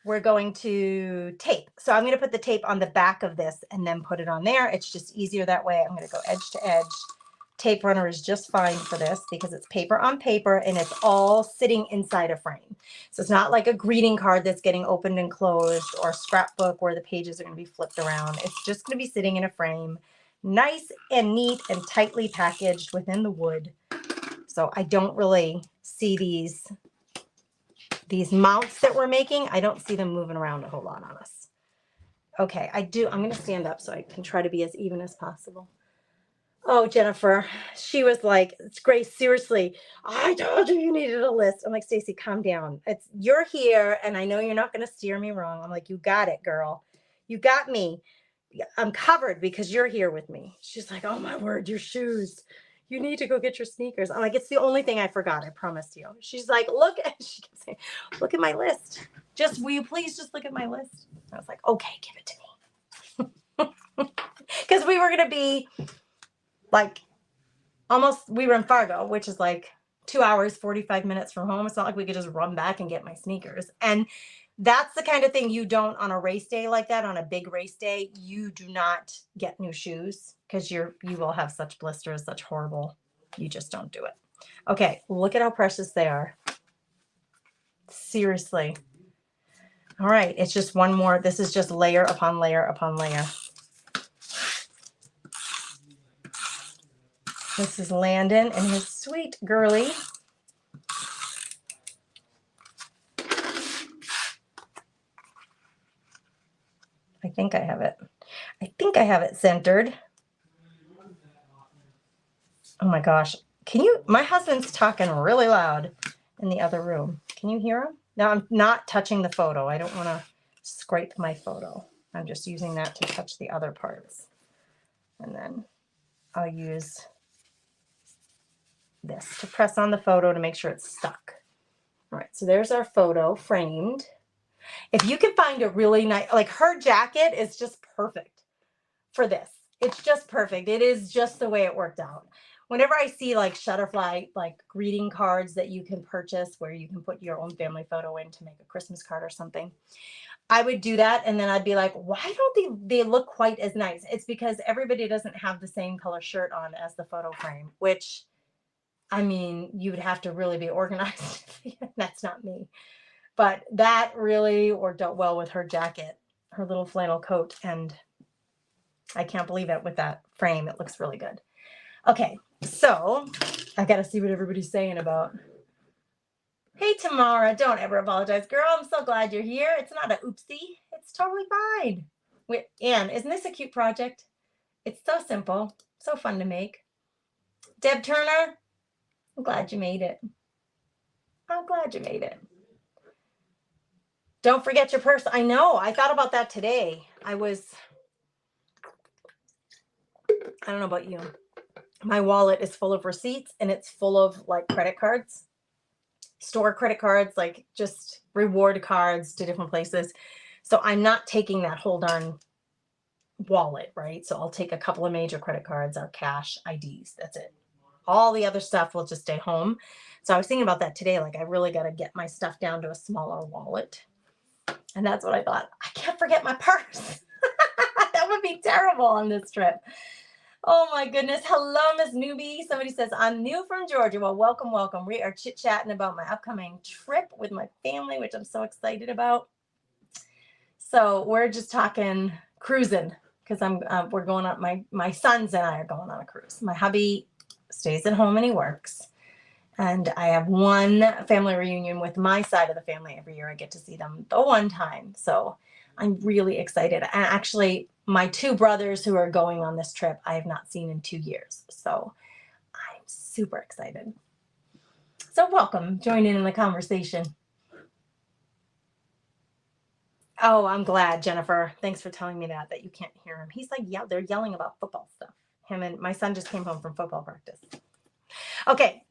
We're going to tape. So I'm going to put the tape on the back of this and then put it on there. It's just easier that way. I'm going to go edge to edge. Tape runner is just fine for this because it's paper on paper and it's all sitting inside a frame. So it's not like a greeting card that's getting opened and closed or a scrapbook where the pages are going to be flipped around. It's just going to be sitting in a frame, nice and neat and tightly packaged within the wood. So I don't really see these mounts that we're making. I don't see them moving around a whole lot on us. Okay, I'm going to stand up so I can try to be as even as possible. Oh, Jennifer, she was like, "Grace, seriously, I told you needed a list." I'm like, "Stacy, calm down. You're here, and I know you're not going to steer me wrong." I'm like, "You got it, girl. You got me. I'm covered because you're here with me." She's like, "Oh my word, your shoes. You need to go get your sneakers." I'm like, "It's the only thing I forgot. I promise you." She's like, she kept saying, "Look at my list. Will you please just look at my list?" I was like, "Okay, give it to me." Because we were going to be like we were in Fargo, which is like 2 hours, 45 minutes from home. It's not like we could just run back and get my sneakers. And that's the kind of thing you don't on a race day like that, on a big race day, you do not get new shoes because you will have such blisters, such horrible, you just don't do it. Okay, look at how precious they are. Seriously. All right, it's just one more. This is just layer upon layer upon layer. This is Landon and his sweet girly. I think I have it. I think I have it centered. Oh my gosh. My husband's talking really loud in the other room. Can you hear him? Now I'm not touching the photo. I don't want to scrape my photo. I'm just using that to touch the other parts. And then I'll use this to press on the photo to make sure it's stuck. All right, so there's our photo framed. If you can find a really nice, like her jacket is just perfect for this. It's just perfect. It is just the way it worked out. Whenever I see like Shutterfly, like greeting cards that you can purchase where you can put your own family photo in to make a Christmas card or something, I would do that. And then I'd be like, why don't they look quite as nice? It's because everybody doesn't have the same color shirt on as the photo frame, which, I mean, you would have to really be organized. That's not me. But that really worked out well with her jacket, her little flannel coat. And I can't believe it with that frame. It looks really good. Okay, so I got to see what everybody's saying about. Hey, Tamara, don't ever apologize, girl. I'm so glad you're here. It's not a oopsie. It's totally fine. Wait, Anne, isn't this a cute project? It's so simple, so fun to make. Deb Turner, I'm glad you made it. I'm glad you made it. Don't forget your purse. I know. I thought about that today. I don't know about you. My wallet is full of receipts and it's full of like credit cards, store credit cards, like just reward cards to different places. So I'm not taking that whole darn wallet, right? So I'll take a couple of major credit cards, our cash, IDs. That's it. All the other stuff will just stay home. So I was thinking about that today. Like I really got to get my stuff down to a smaller wallet. And that's what I thought. I can't forget my purse. That would be terrible on this trip. Oh my goodness. Hello, Miss Newbie. Somebody says, I'm new from Georgia. Well, welcome, welcome. We are chit-chatting about my upcoming trip with my family, which I'm so excited about. So we're just talking cruising because we're going on, my sons and I are going on a cruise. My hubby stays at home and he works. And I have one family reunion with my side of the family every year. I get to see them the one time. So I'm really excited. And actually, my two brothers who are going on this trip, I have not seen in 2 years. So I'm super excited. So welcome. Join in the conversation. Oh, I'm glad, Jennifer. Thanks for telling me that you can't hear him. He's like, yeah, they're yelling about football stuff. Him and my son just came home from football practice. Okay.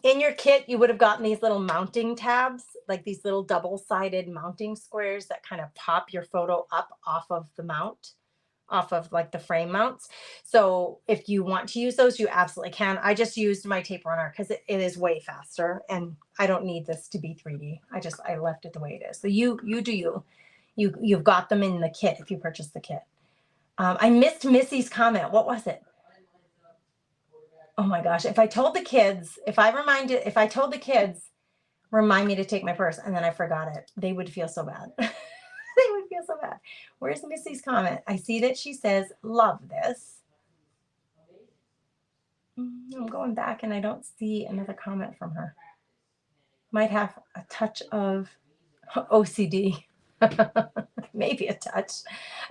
In your kit, you would have gotten these little mounting tabs, like these little double-sided mounting squares that kind of pop your photo up off of the mount, off of like the frame mounts. So if you want to use those, you absolutely can. I just used my tape runner because it is way faster and I don't need this to be 3D. I left it the way it is. So you do you. You've got them in the kit if you purchase the kit. I missed Missy's comment. What was it? Oh my gosh. If I told the kids, remind me to take my purse, and then I forgot it, they would feel so bad. They would feel so bad. Where's Missy's comment? I see that she says, love this. I'm going back and I don't see another comment from her. Might have a touch of OCD. Maybe a touch.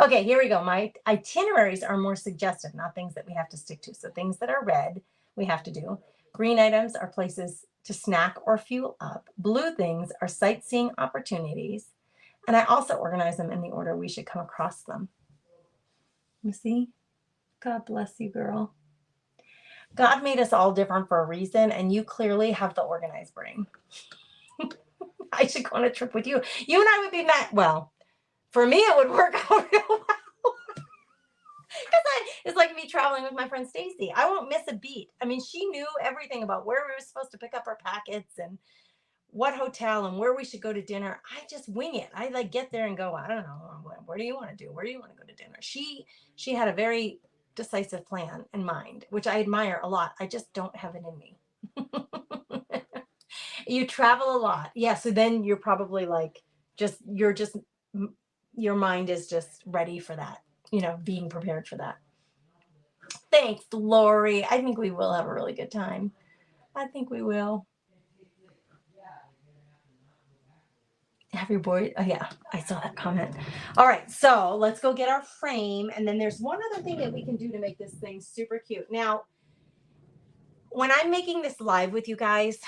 Okay, here we go. My itineraries are more suggestive, not things that we have to stick to. So things that are red, we have to do. Green items are places to snack or fuel up. Blue things are sightseeing opportunities. And I also organize them in the order we should come across them. You see? God bless you, girl. God made us all different for a reason, and you clearly have the organized brain. I should go on a trip with you. You and I would be met. Well, for me, it would work out real well. Because it's like me traveling with my friend Stacy. I won't miss a beat. I mean, she knew everything about where we were supposed to pick up our packets and what hotel and where we should go to dinner. I just wing it. I like get there and go, I don't know. Where do you want to do? Where do you want to go to dinner? She had a very decisive plan in mind, which I admire a lot. I just don't have it in me. You travel a lot. Yeah. So then you're probably like, your mind is just ready for that, being prepared for that. Thanks, Lori. I think we will have a really good time. I think we will. Have your boy, oh yeah, I saw that comment. All right, so let's go get our frame. And then there's one other thing that we can do to make this thing super cute. Now, when I'm making this live with you guys,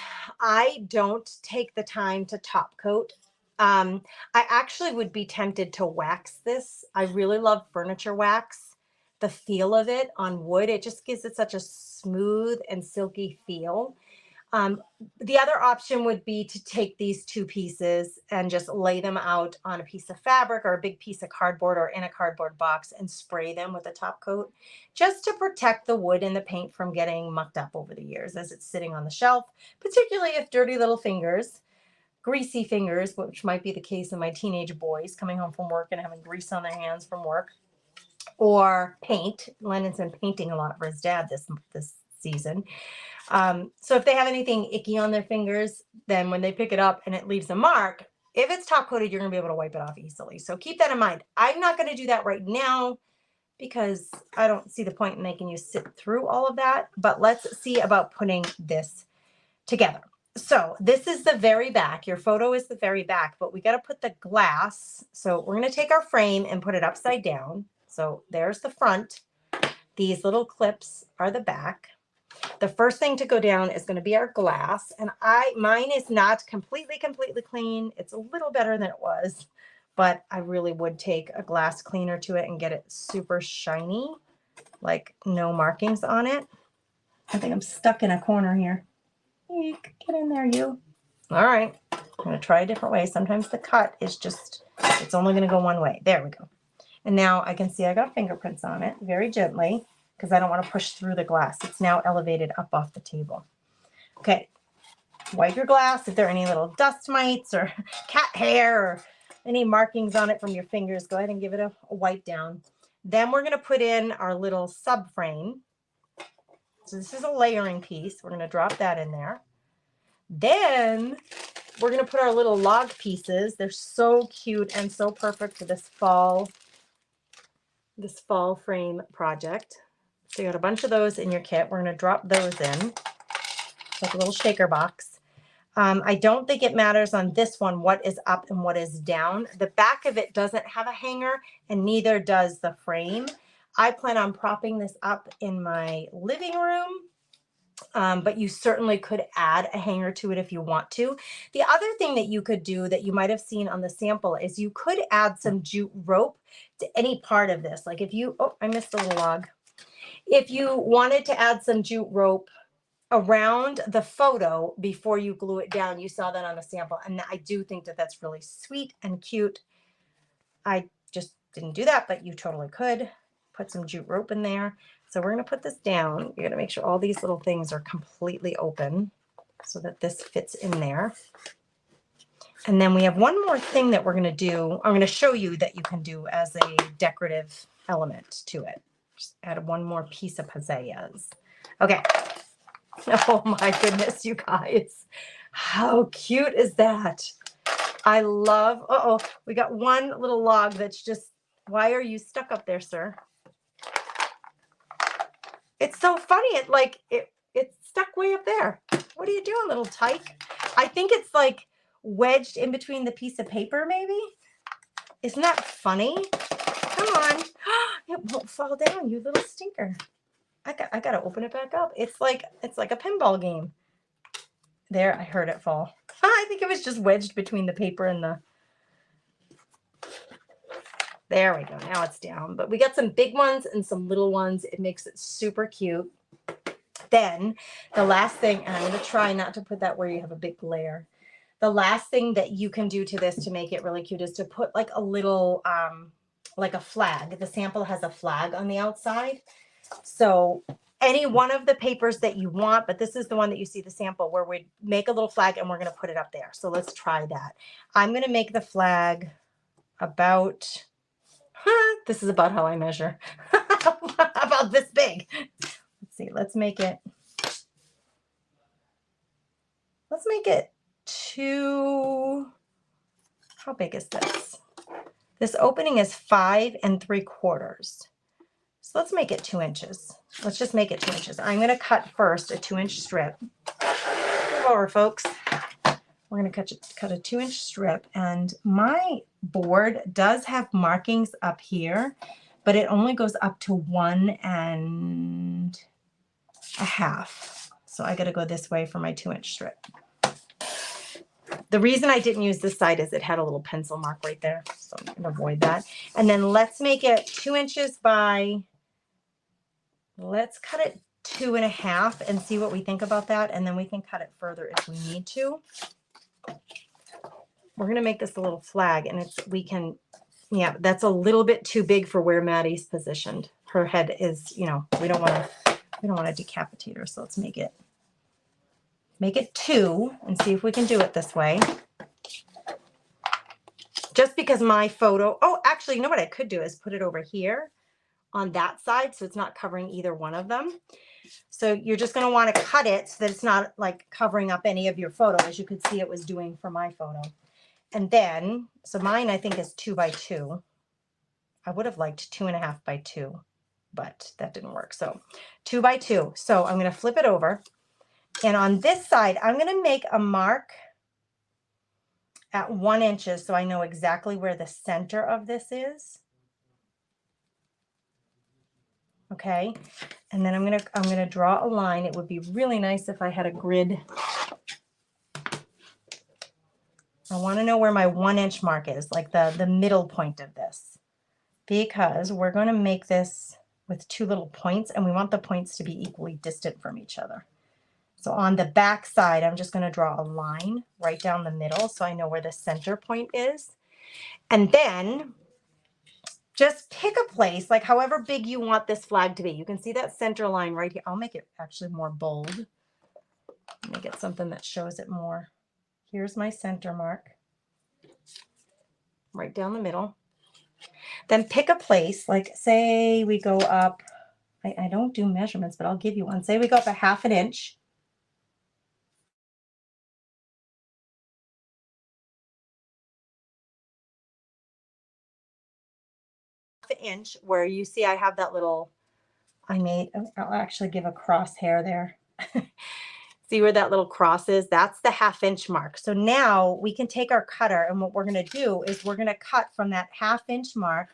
I don't take the time to top coat. I actually would be tempted to wax this. I really love furniture wax. The feel of it on wood, it just gives it such a smooth and silky feel. Um, the other option would be to take these two pieces and just lay them out on a piece of fabric or a big piece of cardboard or in a cardboard box and spray them with a top coat just to protect the wood and the paint from getting mucked up over the years as it's sitting on the shelf, particularly if dirty little fingers, greasy fingers, which might be the case in my teenage boys coming home from work and having grease on their hands from work, or paint. Lennon's been painting a lot for his dad this season. So if they have anything icky on their fingers, then when they pick it up and it leaves a mark, if it's top coated, you're gonna be able to wipe it off easily. So keep that in mind. I'm not gonna do that right now because I don't see the point in making you sit through all of that, but let's see about putting this together. So this is the very back. Your photo is the very back, but we got to put the glass. So we're going to take our frame and put it upside down. So there's the front. These little clips are the back. The first thing to go down is going to be our glass. And mine is not completely clean. It's a little better than it was, but I really would take a glass cleaner to it and get it super shiny, like no markings on it. I think I'm stuck in a corner here. Eek, get in there, you. All right, I'm going to try a different way. Sometimes the cut is just, it's only going to go one way. There we go. And now I can see I got fingerprints on it very gently because I don't want to push through the glass. It's now elevated up off the table. Okay, wipe your glass. If there are any little dust mites or cat hair or any markings on it from your fingers, go ahead and give it a wipe down. Then we're going to put in our little subframe. So this is a layering piece. We're going to drop that in there. Then we're going to put our little log pieces. They're so cute and so perfect for this fall frame project. So you got a bunch of those in your kit. We're going to drop those in like a little shaker box. I don't think it matters on this one what is up and what is down. The back of it doesn't have a hanger and neither does the frame. I plan on propping this up in my living room, but you certainly could add a hanger to it if you want to. The other thing that you could do that you might have seen on the sample is you could add some jute rope to any part of this. Like if you, oh, I missed a little log. If you wanted to add some jute rope around the photo before you glue it down, you saw that on the sample. And I do think that that's really sweet and cute. I just didn't do that, but you totally could put some jute rope in there. So we're going to put this down. You're going to make sure all these little things are completely open so that this fits in there. And then we have one more thing that we're going to do. I'm going to show you that you can do as a decorative element to it. Just add one more piece of pizzazz. Okay. Oh my goodness, you guys. How cute is that? I love, uh-oh, we got one little log that's just, why are you stuck up there, sir? It's so funny. It's stuck way up there. What are you doing, little tyke? I think it's like wedged in between the piece of paper, maybe. Isn't that funny? Come on. It won't fall down, you little stinker. I got to open it back up. It's like a pinball game. There, I heard it fall. I think it was just wedged between the paper and the... There we go. Now it's down. But we got some big ones and some little ones. It makes it super cute. Then the last thing, and I'm going to try not to put that where you have a big glare. The last thing that you can do to this to make it really cute is to put like a little, like a flag. The sample has a flag on the outside. So any one of the papers that you want, but this is the one that you see the sample where we make a little flag and we're going to put it up there. So let's try that. I'm going to make the flag about... this is about how I measure. About this big. Let's see. Let's make it two. How big is this? This opening is 5 3/4. So let's make it 2 inches. Let's just make it 2 inches. I'm going to cut first a 2-inch strip. Move over, folks. we're going to cut a 2-inch strip, and my board does have markings up here, but it only goes up to 1 1/2. So I got to go this way for my 2-inch strip. The reason I didn't use this side is it had a little pencil mark right there, so I'm going to avoid that. And then let's make it 2 inches by, let's cut it 2 1/2 and see what we think about that, and then we can cut it further if we need to. We're going to make this a little flag, and yeah, that's a little bit too big for where Maddie's positioned. Her head is, we don't want to decapitate her, so let's make it 2 and see if we can do it this way. Just because my photo, actually, you know what I could do is put it over here on that side, so it's not covering either one of them. So you're just going to want to cut it so that it's not like covering up any of your photo, as you could see it was doing for my photo. And then, so mine I think is 2 by 2. I would have liked 2 1/2 by 2, but that didn't work. So 2 by 2. So I'm going to flip it over. And on this side, I'm going to make a mark at 1 inch so I know exactly where the center of this is. Okay. And then I'm going to draw a line. It would be really nice if I had a grid. I want to know where my 1 inch mark is, like the middle point of this, because we're going to make this with 2 little points, and we want the points to be equally distant from each other. So on the back side, I'm just going to draw a line right down the middle so I know where the center point is. And then just pick a place, like however big you want this flag to be. You can see that center line right here. I'll make it actually more bold. Let me get something that shows it more. Here's my center mark, right down the middle. Then pick a place, like say we go up, I don't do measurements, but I'll give you one. Say we go up a 1/2 inch. Inch where you see I have that little, I'll actually give a crosshair there. See where that little cross is? That's the 1/2 inch mark. So now we can take our cutter, and what we're going to do is we're going to cut from that 1/2 inch mark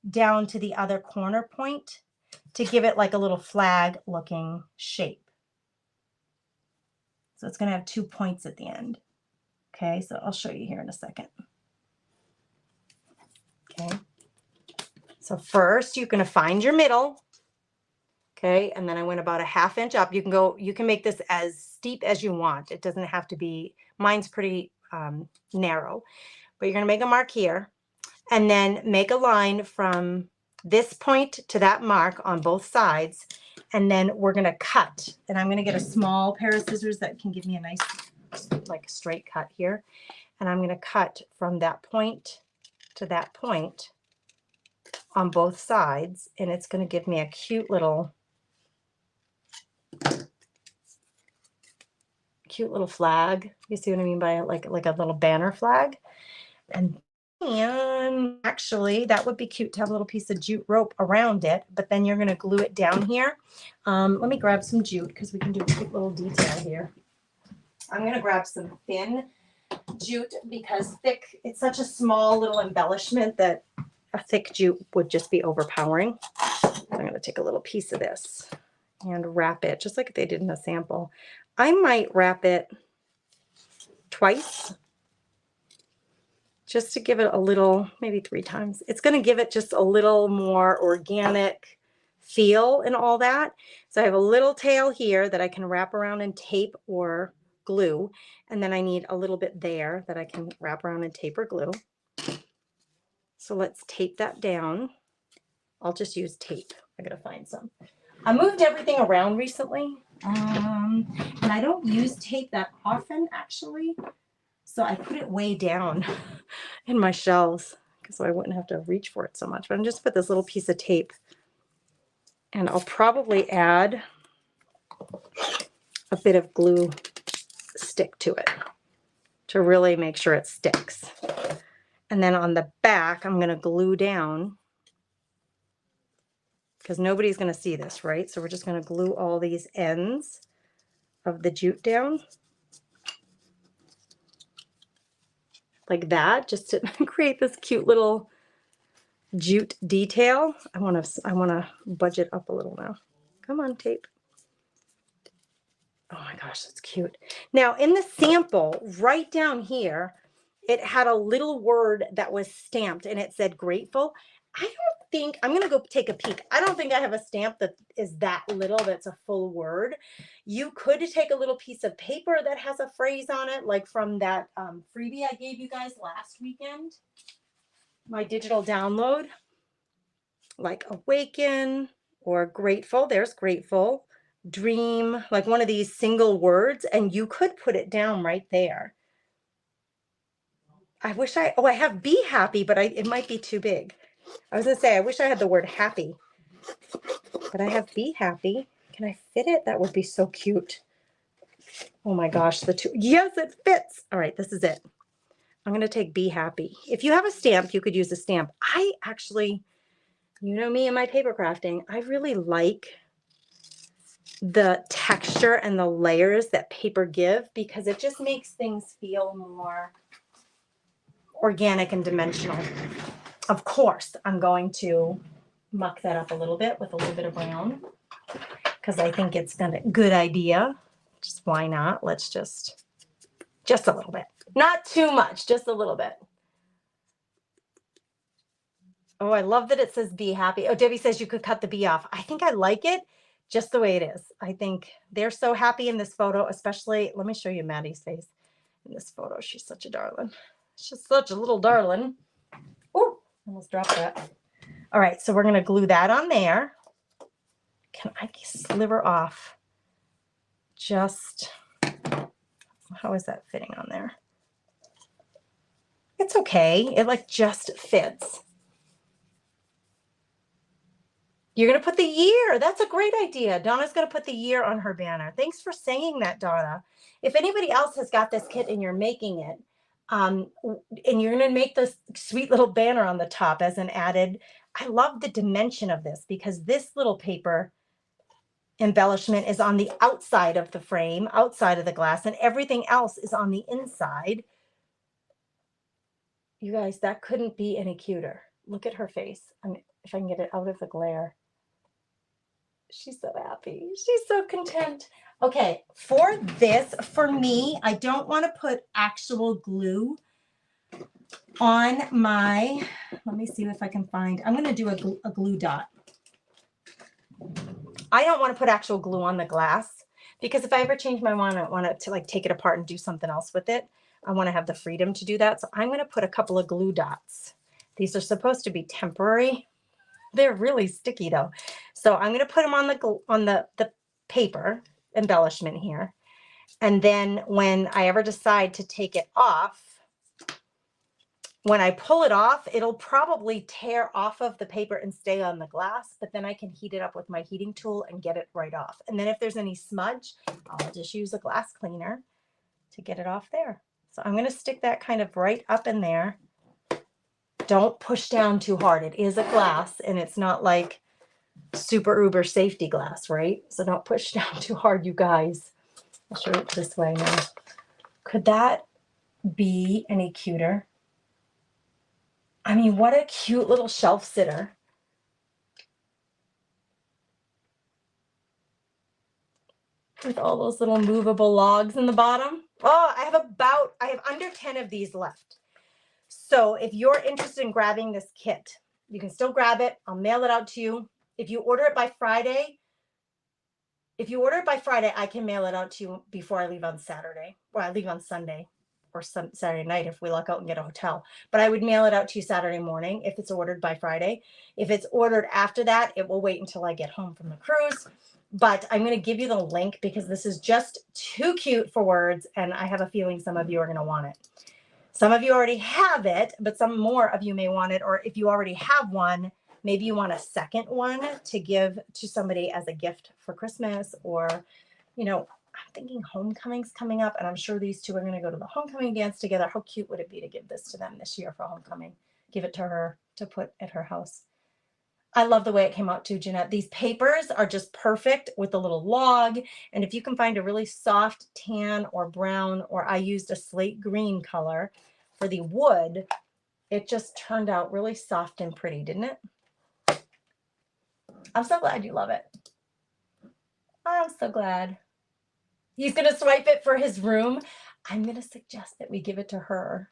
down to the other corner point to give it like a little flag looking shape. So it's going to have 2 points at the end. Okay, so I'll show you here in a second. Okay, so first you're going to find your middle. Okay, and then I went about a 1/2 inch up. You can make this as steep as you want. It doesn't have to be, mine's pretty narrow, but you're going to make a mark here, and then make a line from this point to that mark on both sides, and then we're going to cut. And I'm going to get a small pair of scissors that can give me a nice, like, straight cut here. And I'm going to cut from that point to that point on both sides, and it's going to give me a cute little flag. You see what I mean by it? Like a little banner flag. And actually that would be cute to have a little piece of jute rope around it, but then you're going to glue it down here. Let me grab some jute because we can do a cute little detail here. I'm going to grab some thin jute because thick, it's such a small little embellishment that a thick jute would just be overpowering. I'm going to take a little piece of this and wrap it just like they did in the sample. I might wrap it twice just to give it a little, maybe 3 times. It's going to give it just a little more organic feel and all that. So I have a little tail here that I can wrap around and tape or glue. And then I need a little bit there that I can wrap around and tape or glue. So let's tape that down. I'll just use tape. I gotta find some. I moved everything around recently. And I don't use tape that often actually. So I put it way down in my shelves so I wouldn't have to reach for it so much. But I'm just put this little piece of tape, and I'll probably add a bit of glue stick to it to really make sure it sticks. And then on the back, I'm going to glue down, because nobody's going to see this, right? So we're just going to glue all these ends of the jute down. like that, just to create this cute little jute detail. I want to budget up a little now. Come on, tape. Oh my gosh, that's cute. Now in the sample, right down here, it had a little word that was stamped and it said grateful. I don't think, I'm going to go take a peek. I don't think I have a stamp that is that little, that's a full word. You could take a little piece of paper that has a phrase on it, like from that freebie I gave you guys last weekend, my digital download, like awaken or grateful. There's grateful, dream, like one of these single words, and you could put it down right there. I wish I have be happy, but it might be too big. I was gonna say, I wish I had the word happy, but I have be happy. Can I fit it? That would be so cute. Oh my gosh, yes, it fits. All right, this is it. I'm gonna take be happy. If you have a stamp, you could use a stamp. I actually, you know me and my paper crafting, I really like the texture and the layers that paper give because it just makes things feel more organic and dimensional. Of course, I'm going to muck that up a little bit with a little bit of brown because I think it's a good idea. Just why not? Let's just a little bit. Not too much, just a little bit. Oh, I love that it says be happy. Oh, Debbie says you could cut the bee off. I think I like it just the way it is. I think they're so happy in this photo, especially, let me show you Maddie's face in this photo. She's such a darling. She's such a little darling. Oh, almost dropped that. All right, so we're going to glue that on there. Can I sliver off just, how is that fitting on there? It's okay. It like just fits. You're going to put the year. That's a great idea. Donna's going to put the year on her banner. Thanks for saying that, Donna. If anybody else has got this kit and you're making it, and you're going to make this sweet little banner on the top as an added, I love the dimension of this because this little paper embellishment is on the outside of the frame, outside of the glass, and everything else is on the inside. You guys, that couldn't be any cuter. Look at her face. I mean, if I can get it out of the glare. She's so happy. She's so content. Okay, for this, for me, I don't want to put actual glue on my, let me see if I can find, I'm going to do a glue dot. I don't want to put actual glue on the glass because if I ever change my mind, I want to like take it apart and do something else with it. I want to have the freedom to do that. So I'm going to put a couple of glue dots. These are supposed to be temporary. They're really sticky though. So I'm going to put them on the paper embellishment here. And then when I ever decide to take it off, when I pull it off, it'll probably tear off of the paper and stay on the glass, but then I can heat it up with my heating tool and get it right off. And then if there's any smudge, I'll just use a glass cleaner to get it off there. So I'm going to stick that kind of right up in there. Don't push down too hard. It is a glass and it's not like super uber safety glass, right? So don't push down too hard, you guys. I'll show it this way now. Could that be any cuter? I mean, what a cute little shelf sitter. With all those little movable logs in the bottom. Oh, I have under 10 of these left. So if you're interested in grabbing this kit, you can still grab it. I'll mail it out to you. If you order it by Friday, I can mail it out to you before I leave on Saturday. Or I leave on Sunday or Saturday night if we luck out and get a hotel. But I would mail it out to you Saturday morning if it's ordered by Friday. If it's ordered after that, it will wait until I get home from the cruise. But I'm going to give you the link because this is just too cute for words. And I have a feeling some of you are going to want it. Some of you already have it, but some more of you may want it. Or if you already have one, maybe you want a second one to give to somebody as a gift for Christmas. Or, you know, I'm thinking homecoming's coming up, and I'm sure these two are going to go to the homecoming dance together. How cute would it be to give this to them this year for homecoming? Give it to her to put at her house. I love the way it came out too, Jeanette. These papers are just perfect with the little log. And if you can find a really soft tan or brown, or I used a slate green color, for the wood, it just turned out really soft and pretty, didn't it? I'm so glad you love it. I'm so glad. He's going to swipe it for his room. I'm going to suggest that we give it to her.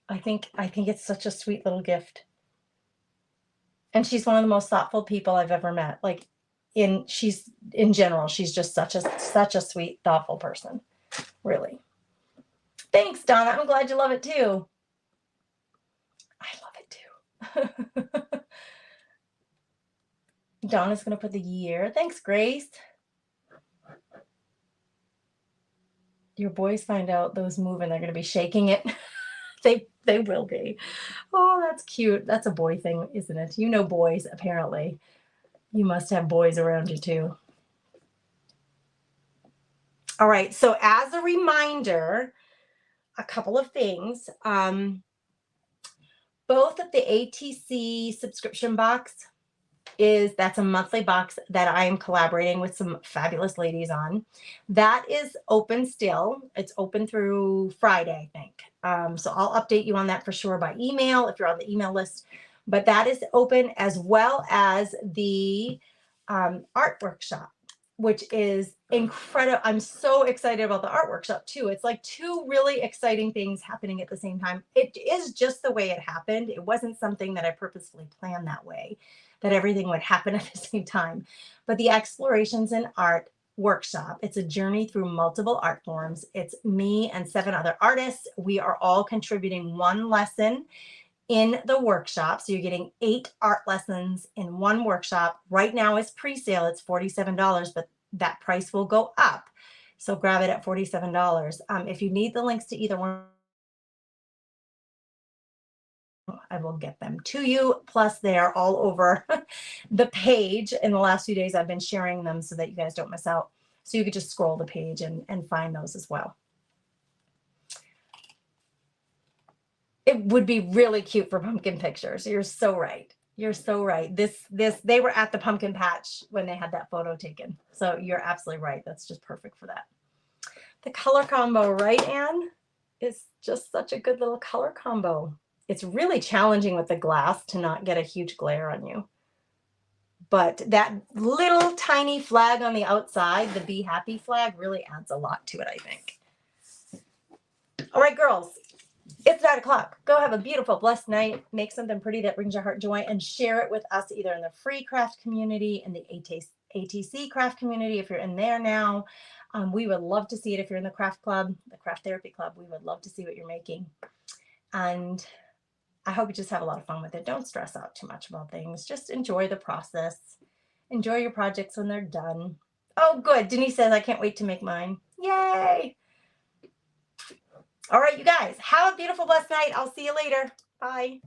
I think it's such a sweet little gift. And she's one of the most thoughtful people I've ever met. Like she's in general, she's just such a sweet, thoughtful person. Really. Thanks, Donna. I'm glad you love it too. I love it too. Donna's going to put the year. Thanks, Grace. Your boys find out those move and they're going to be shaking it. They will be. Oh, that's cute. That's a boy thing, isn't it? You know boys, apparently. You must have boys around you too. All right. So as a reminder, a couple of things. Both of the ATC subscription box that's a monthly box that I am collaborating with some fabulous ladies on. That is open still. It's open through Friday, I think. So I'll update you on that for sure by email if you're on the email list. But that is open, as well as the art workshop, which is incredible. I'm so excited about the art workshop too. It's like two really exciting things happening at the same time. It is just the way it happened. It wasn't something that I purposefully planned that way, that everything would happen at the same time. But the Explorations in Art workshop, it's a journey through multiple art forms. It's me and 7 other artists. We are all contributing one lesson in the workshop. So you're getting 8 art lessons in one workshop. Right now it's pre-sale. It's $47, but that price will go up. So grab it at $47. If you need the links to either one, I will get them to you. Plus, they are all over the page. In the last few days, I've been sharing them so that you guys don't miss out. So you could just scroll the page and find those as well. It would be really cute for pumpkin pictures. You're so right. You're so right. They were at the pumpkin patch when they had that photo taken. So you're absolutely right. That's just perfect for that. The color combo, right, Anne? Is just such a good little color combo. It's really challenging with the glass to not get a huge glare on you. But that little tiny flag on the outside, the Be Happy flag, really adds a lot to it, I think. All right, girls, it's 9 o'clock. Go have a beautiful, blessed night. Make something pretty that brings your heart joy and share it with us either in the free craft community, in the ATC craft community, if you're in there now. We would love to see it if you're in the craft club, the craft therapy club. We would love to see what you're making. And I hope you just have a lot of fun with it. Don't stress out too much about things. Just enjoy the process. Enjoy your projects when they're done. Oh, good. Denise says, I can't wait to make mine. Yay. All right, you guys, have a beautiful, blessed night. I'll see you later. Bye.